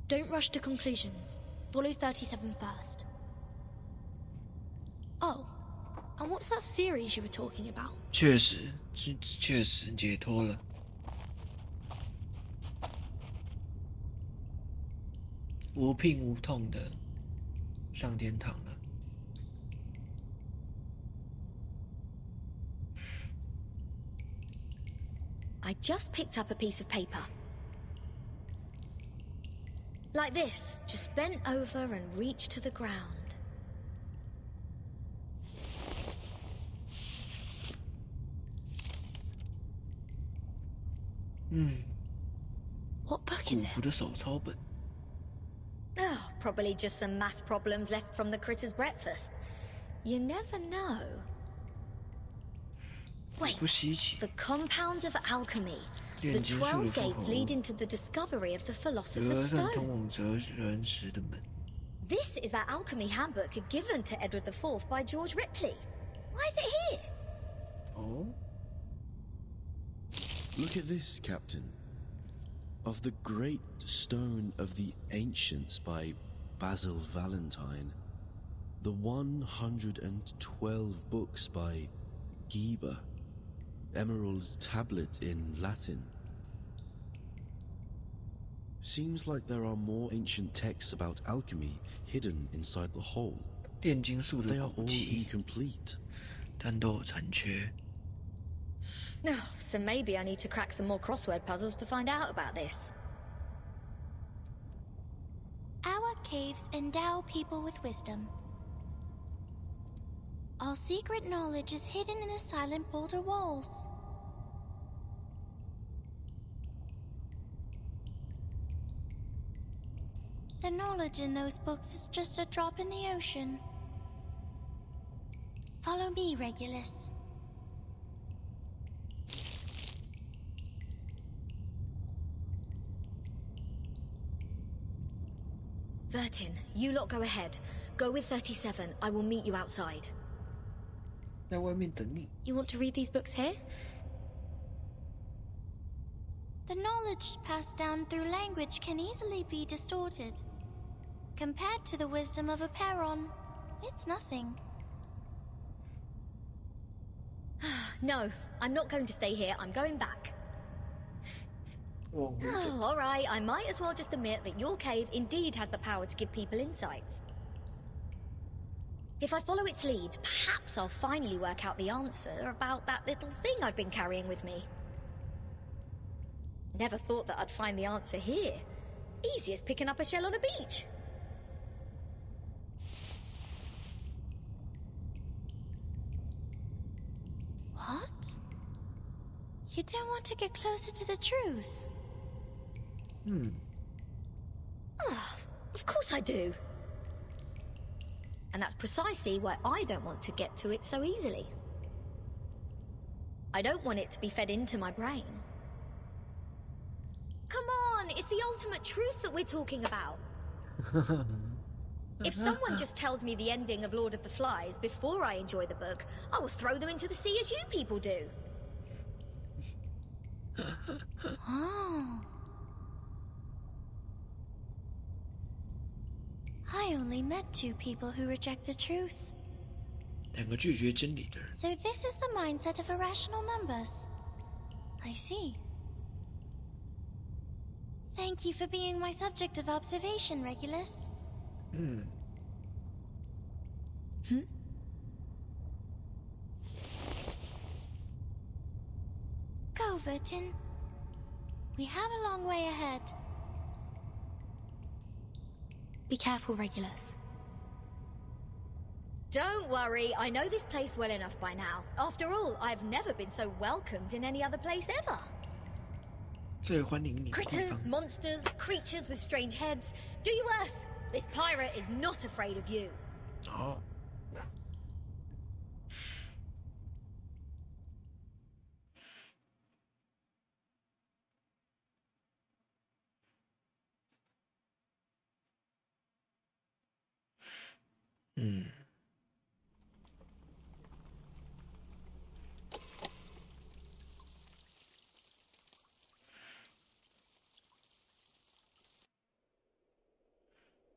S1: Don't rush to conclusions. Follow 37 first. Oh, and what's that series you were talking about?
S4: 确实解脱了。无病无痛的上天堂了。
S9: I just picked up a piece of paper. Like this, just bent over and reached to the ground.
S1: What book is
S4: 古
S1: it?
S4: 朴的手抄本。
S9: Oh, probably just some math problems left from the critter's breakfast. You never know. Wait,
S4: 不稀奇。
S9: the compounds of alchemy.
S4: 炼
S9: The
S4: 金术的
S9: 12
S4: 复
S9: gates
S4: 活
S9: lead into the discovery of the
S4: 折
S9: philosopher's
S4: 上通
S9: stone.
S4: 往哲人石的门。
S9: This is that alchemy handbook given to Edward IV by George Ripley. Why is it here?
S4: 哦，
S11: Look at this, Captain. Of the Great Stone of the Ancients by Basil Valentine. The 112 books by Geber. Emerald's Tablet in Latin. Seems like there are more ancient texts about alchemy hidden inside the whole.
S4: 炼金术
S11: They
S4: 的
S11: are
S4: 古
S11: all
S4: 籍，
S11: incomplete.
S4: 但都有残缺。
S9: Oh, so maybe I need to crack some more crossword puzzles to find out about this.
S13: Our caves endow people with wisdom. Our secret knowledge is hidden in the silent boulder walls. The knowledge in those books is just a drop in the ocean. Follow me, Regulus.
S9: Vertin, you lot go ahead. Go with 37. I will meet you outside.
S4: 在外面等你。
S1: You want to read these books here?
S13: The knowledge passed down through language can easily be distorted. Compared to the wisdom of a Peron, it's nothing.
S9: No, I'm not going to stay here. I'm going back.
S4: 往回走。
S9: Oh, all right. I might as well just admit that your cave indeed has the power to give people insights. If I follow its lead, perhaps I'll finally work out the answer about that little thing I've been carrying with me. Never thought that I'd find the answer here. Easy as picking up a shell on a beach.
S13: What? You don't want to get closer to the truth?
S9: Oh, of course I do. And that's precisely why I don't want to get to it so easily. I don't want it to be fed into my brain. Come on, it's the ultimate truth that we're talking about. If someone just tells me the ending of Lord of the Flies before I enjoy the book, I will throw them into the sea as you people do.
S13: Oh. I only met 2 people who reject the truth.
S4: 2个拒绝真理的人。
S13: So this is the mindset of irrational numbers. I see. Thank you for being my subject of observation, Regulus. Go, Vertin. We have a long way ahead.
S1: Be careful, Regulus.
S9: Don't worry, I know this place well enough by now. After all, I've never been so welcomed in any other place ever.
S4: 最欢迎你的地
S9: Critters,
S4: 方。
S9: monsters, creatures with strange heads. Do you worse. This pirate is not afraid of you.
S4: 好。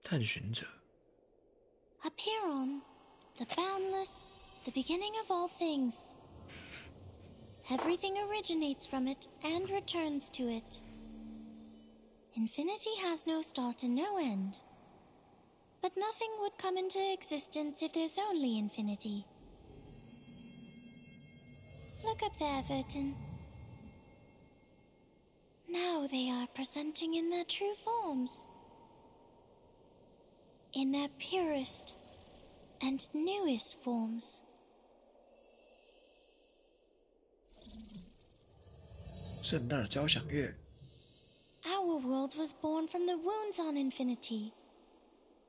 S4: 探寻者。
S13: Up here on, the boundless, the beginning of all things. Everything originates from it and returns to it. Infinity has no start and no end. But nothing would come into existence if there's only infinity. Look up there, Vertin. Now they are presenting in their true forms. In their purest and newest forms.
S4: 盛大的交响乐。
S13: Our world was born from the wounds on infinity.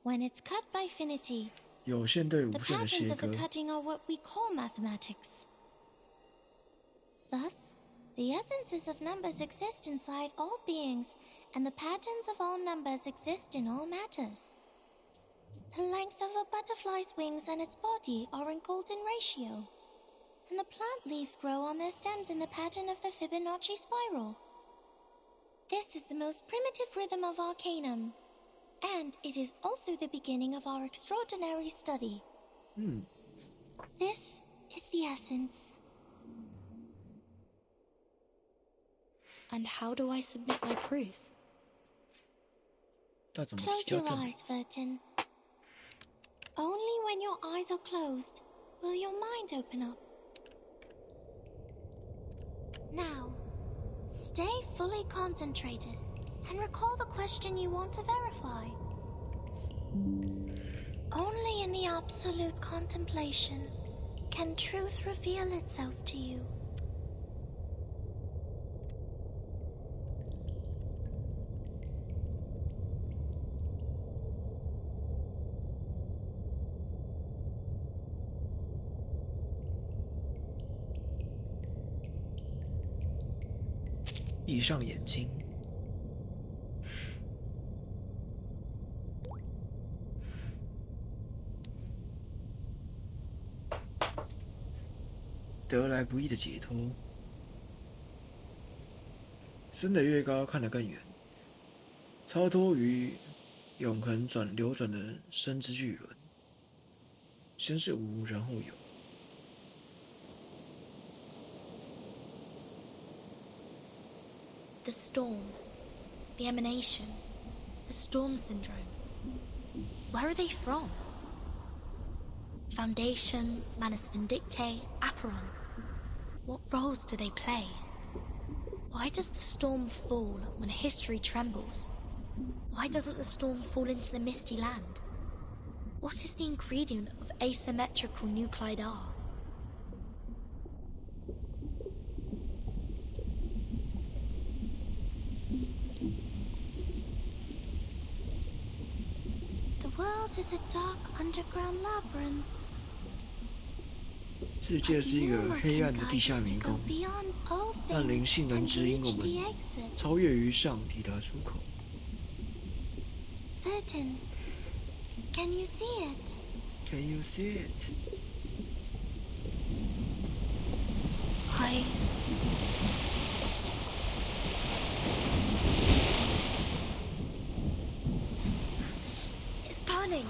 S13: When it's cut by finity,
S4: 有限对
S13: the
S4: 无限的
S13: patterns
S4: 切
S13: of the
S4: 割。
S13: cutting are what we call mathematics. Thus, the essences of numbers exist inside all beings, and the patterns of all numbers exist in all matters. The length of a butterfly's wings and its body are in golden ratio, and the plant leaves grow on their stems in the pattern of the Fibonacci spiral. This is the most primitive rhythm of Arcanum, and it is also the beginning of our extraordinary study. This is the essence.
S1: And how do I submit my proof?
S4: 要怎么提
S13: Close
S4: 交
S13: your
S4: 证明？
S13: eyes, Vertin. Only when your eyes are closed will your mind open up. Now, stay fully concentrated and recall the question you want to verify. Only in the absolute contemplation can truth reveal itself to you.
S4: "闭上眼睛。得来不易的解脱。升得越高，看得更远。超脱于永恒流转的生之巨轮。先是无，然后有。
S1: The storm, the emanation, the storm syndrome. Where are they from? Foundation, Manus Vindictae, Aperon. What roles do they play? Why does the storm fall when history trembles? Why doesn't the storm fall into the misty land? What is the ingredient of asymmetrical nuclide R?
S13: The world is a dark underground labyrinth.
S4: 世界是一个黑暗的地下迷宫，但灵性能指引我们超越于上，抵达出口。
S13: Vertin, can you see it?
S4: Can you see it?
S1: I... It's burning!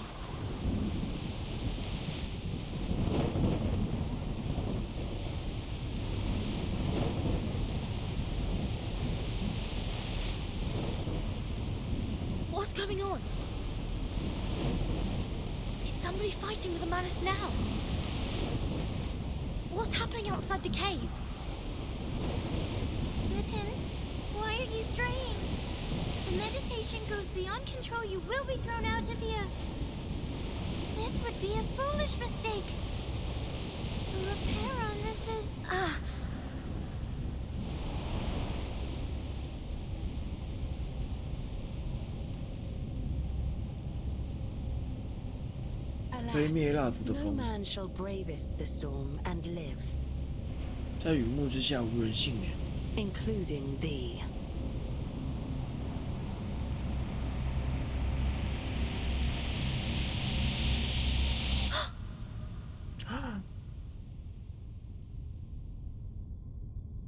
S1: What's going on? Is somebody fighting with the Manus now? What's happening outside the cave?
S13: Vertin, why are you straying? The meditation goes beyond control. You will be thrown out of here. This would be a foolish mistake. The repair on this is...
S3: No man shall bravest the storm and live.
S4: 在雨幕之下无人幸免
S3: including thee.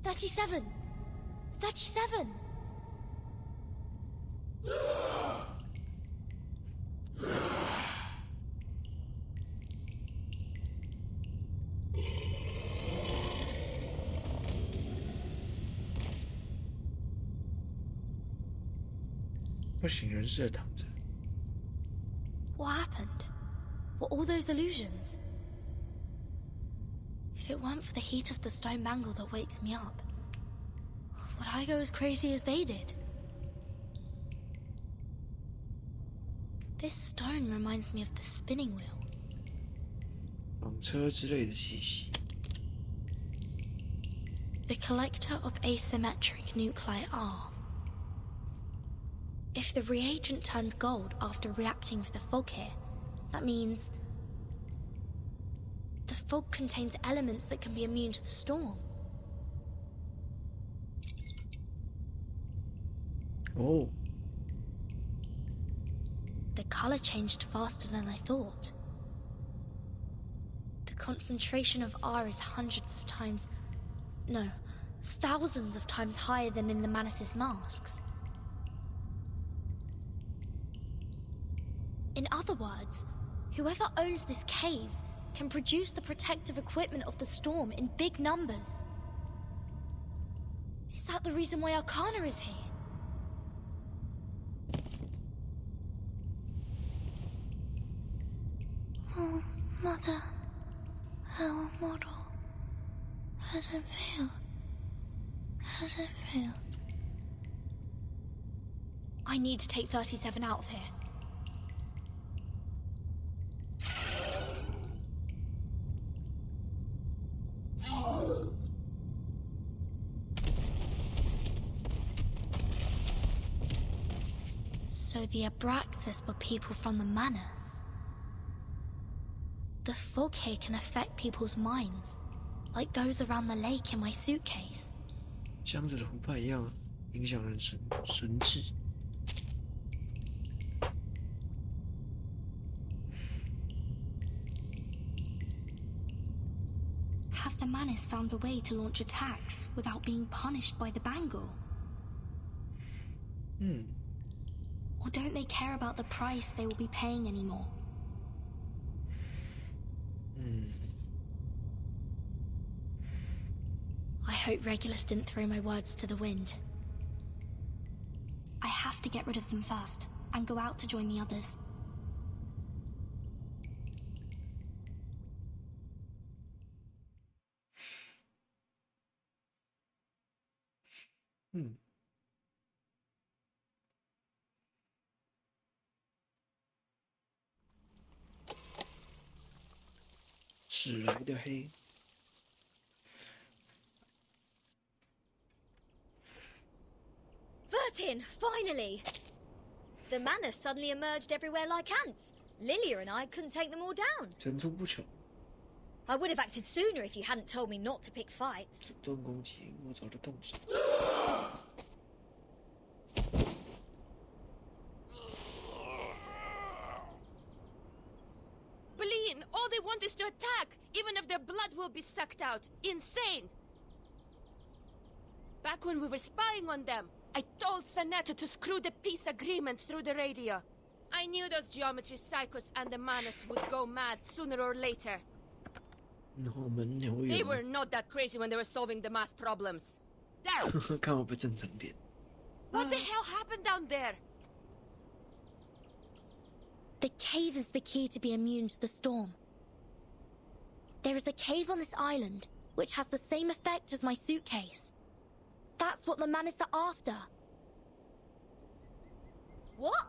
S1: $37! $37!
S4: 不省人事的躺着。
S1: What happened? Were all those illusions? If it weren't for the heat of the stone bangle that wakes me up, would I go as crazy as they did? This stone reminds me of the spinning wheel.
S4: 纺车之类的气息。
S1: The collector of asymmetric nuclei R. If the reagent turns gold after reacting with the fog here, that means the fog contains elements that can be immune to the storm.
S4: Oh.
S1: The color changed faster than I thought. The concentration of R is hundreds of times, no, thousands of times higher than in the Manus' masks. In other words, whoever owns this cave can produce the protective equipment of the storm in big numbers. Is that the reason why Arcana is here?
S13: Oh, Mother, our model. Has it failed? Has it failed?
S1: I need to take 37 out of here. So the Abraxas were people from the Manus. The fog here can affect people's minds, like those around the lake in my suitcase.
S4: 箱子的湖畔一样，影响人神智。
S1: Have the Manus found a way to launch attacks without being punished by the bangle? Or don't they care about the price they will be paying anymore? I hope Regulus didn't throw my words to the wind. I have to get rid of them first, and go out to join the others.
S4: 史来的黑。
S9: Vertin, finally! The manor suddenly emerged everywhere like ants. Lilia and I couldn't take them all down.
S4: 层出不穷。
S9: I would have acted sooner if you hadn't told me not to pick fights.
S4: 主动攻击，我早就动手。
S10: Bleen, all they want is to attack, even if their blood will be sucked out. Insane! Back when we were spying on them, I told Sanetta to screw the peace agreement through the radio. I knew those geometry psychos and the Manus would go mad sooner or later. They were not that crazy when they were solving the math problems. There!
S4: 看我不正常点。
S10: What the hell happened down there?
S1: The cave is the key to be immune to the storm. There is a cave on this island, which has the same effect as my suitcase. That's what the Manis are after.
S9: What?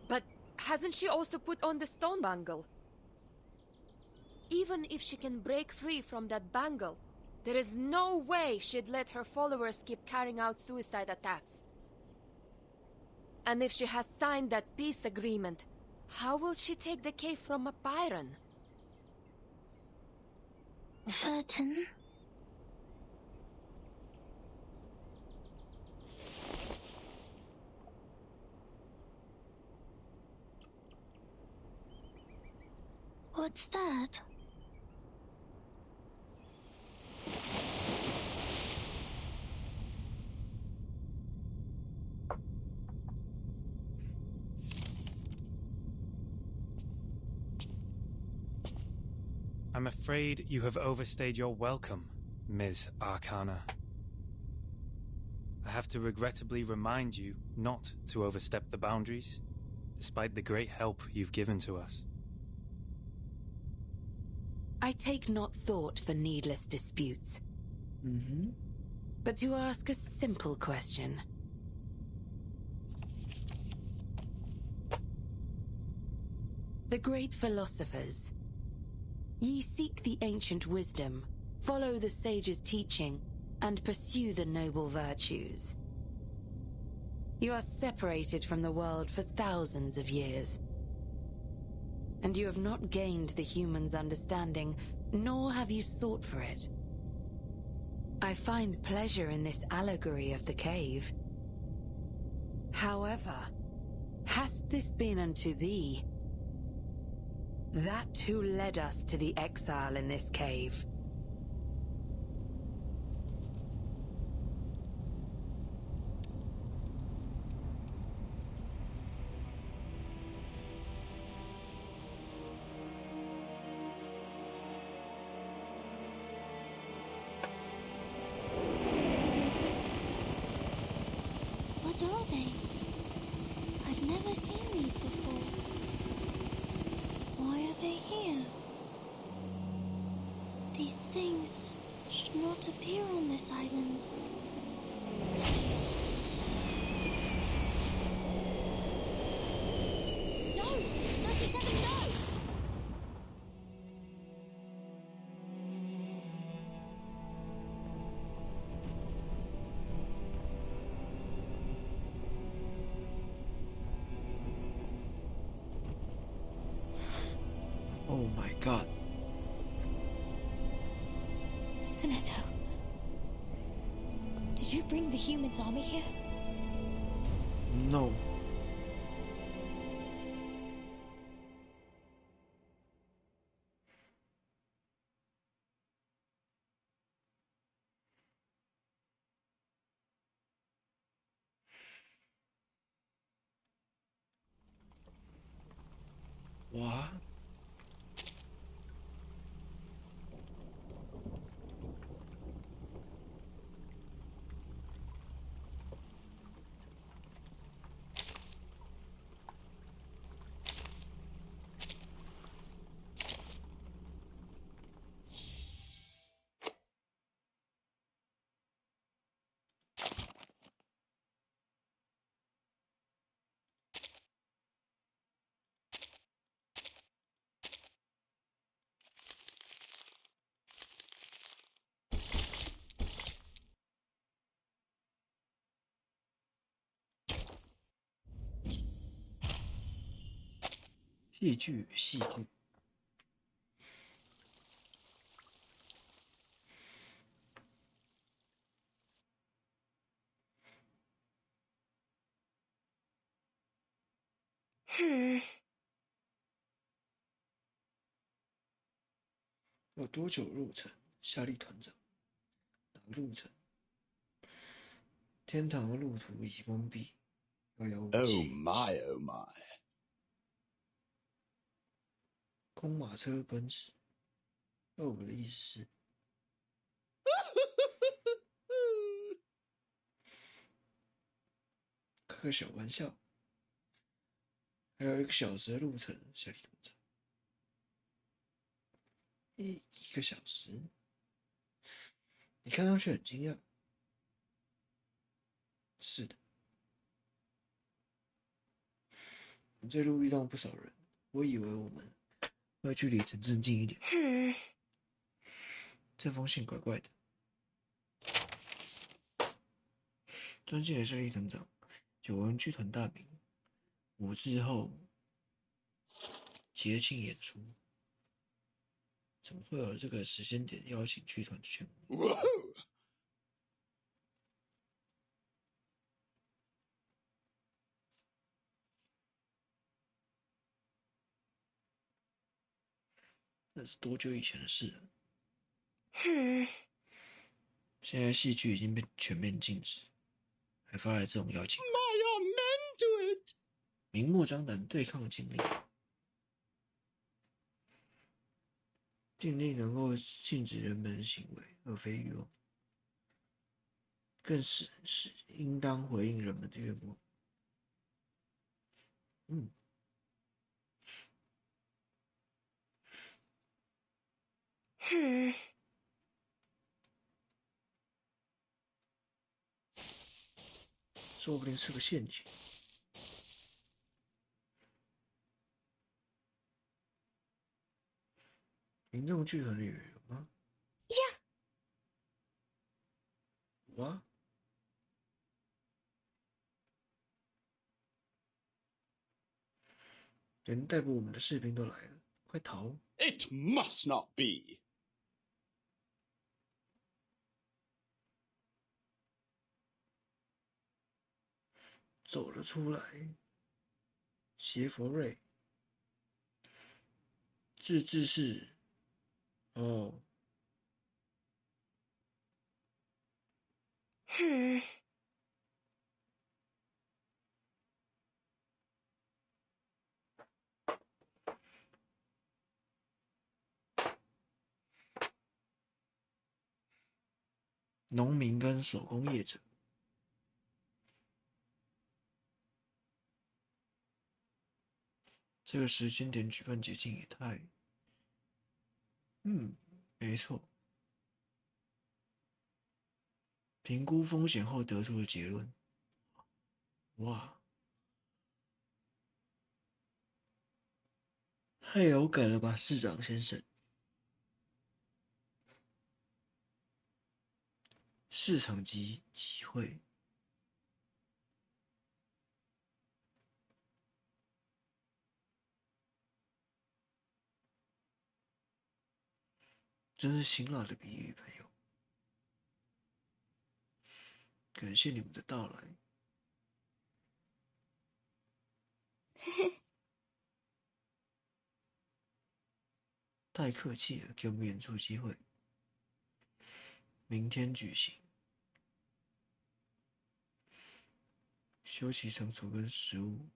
S10: But hasn't she also put on the stone bangle? Even if she can break free from that bangle, there is no way she'd let her followers keep carrying out suicide attacks. And if she has signed that peace agreement, how will she take the cave from a Byron?
S13: Vertin? What's that?
S5: I'm afraid you have overstayed your welcome, Ms. Arcana. I have to regrettably remind you not to overstep the boundaries, despite the great help you've given to us.
S3: I take not thought for needless disputes. But to ask a simple question. The great philosophers. Ye seek the ancient wisdom, follow the sage's teaching, and pursue the noble virtues. You are separated from the world for thousands of years. And you have not gained the human's understanding, nor have you sought for it. I find pleasure in this allegory of the cave. However, hast this been unto thee? That who led us to the exile in this cave.
S13: What are they? I've never seen these before. Why are they here? These things should not appear on this island.
S9: No! 97, no!
S4: Oh my god.
S1: Sinetto. Did you bring the humans' army here?
S4: No. What? 戏剧，戏剧。有多久入城？夏利团长。哪个路程？天堂的路途已封闭，遥遥无期。
S14: Oh my, oh my！
S4: 空马车奔驰。我的意思是，开个小玩笑。还有1个小时的路程，夏利团长。1个小时？你看上去很惊讶。是的，我这路遇到不少人，我以为我们会距离城镇近一点。这封信怪怪的。尊敬的夏利团长，久闻剧团大名，5日后节庆演出，怎么会有这个时间点邀请剧团全部？那是多久以前的事了？现在戏剧已经被全面禁止，还发来这种邀请函，明目张胆对抗禁令。禁令能够禁止人们的行为，而非欲望，更是应当回应人们的愿望。说不定是个陷阱。民众剧团里有吗？
S13: 呀，
S4: 有啊。连逮捕我们的士兵都来了，快逃！
S14: It must not be.
S4: 走了出来。邪佛瑞，自治是，哦，农民跟手工业者。这个时间点举办节庆也太……没错。评估风险后得出的结论。哇，太有感了吧，市长先生！市场级集会。真是辛辣的比喻，朋友。感谢你们的到来。太客气了，给我们演出机会。明天举行。休息场所跟食物。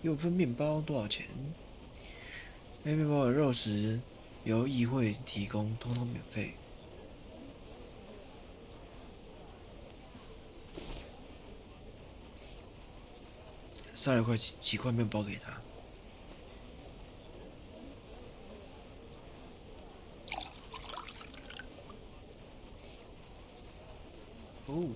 S4: 6份面包多少钱？面包的肉食由议会提供，通通免费。塞了几块面包给他。哦。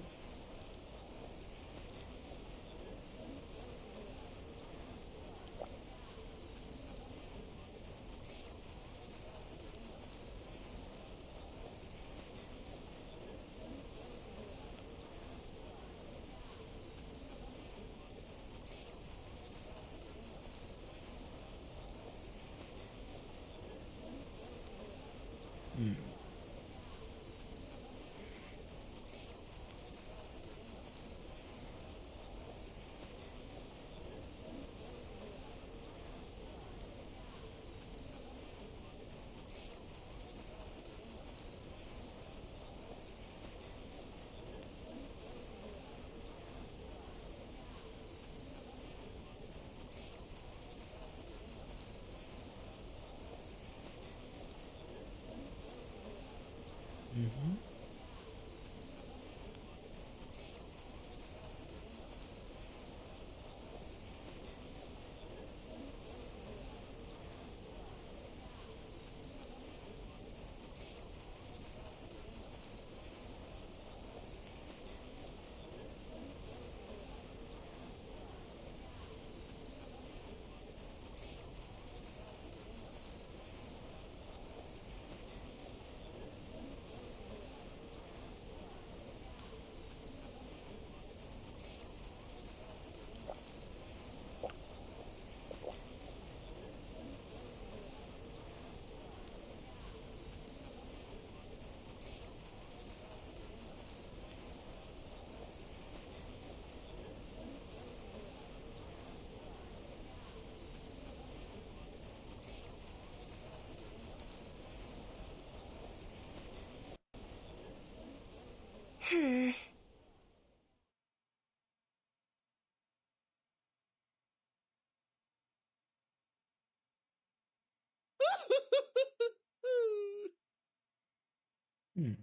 S4: 嗯哼。嗯。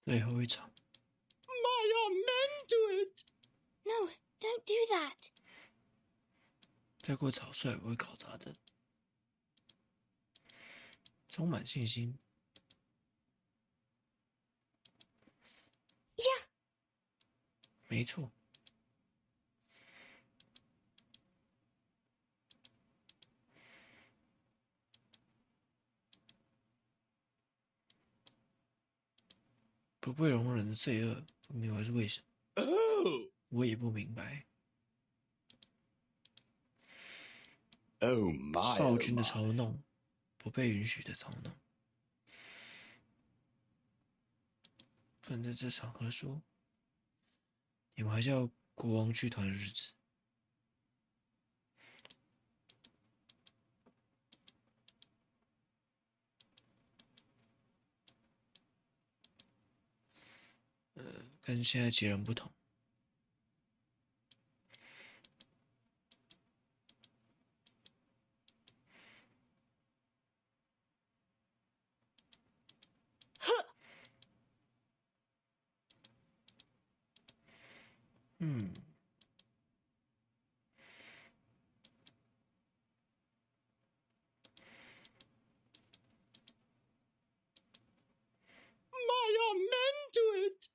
S4: 最后一场。
S14: My amen to it!
S13: No, don't do that.
S4: 太过草率我会搞砸的。充满信心。
S13: Yeah.
S4: 没错。不被容忍的罪恶，不明白是为什么。我也不明白。
S14: Oh my！
S4: 暴君的嘲弄，不被允许的嘲弄。不能在这场合说，你们还叫国王剧团的日子。跟现在截然不同。
S14: My amen to it!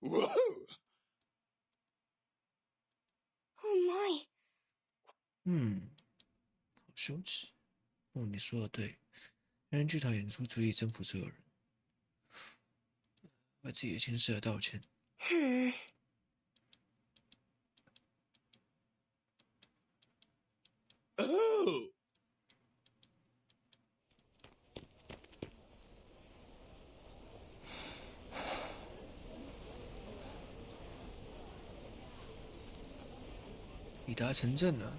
S14: Whoa!
S13: Oh my.
S4: 好羞耻。你说的对，人剧团演出足以征服所有人。为自己的亲事而道歉。
S14: Oh!
S4: 打城镇了。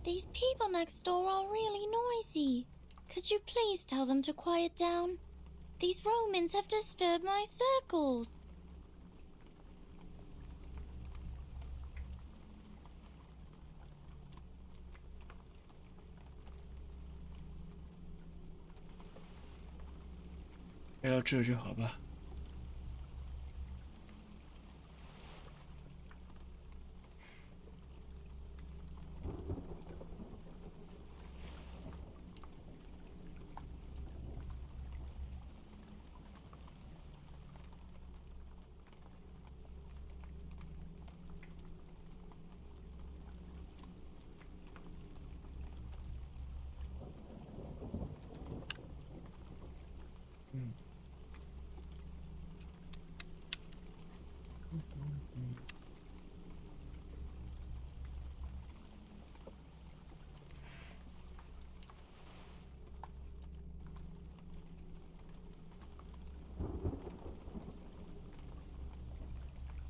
S13: These people next door are really noisy. Could you please tell them to quiet down? These Romans have disturbed my circles.
S4: 不要这就好吧。嗯。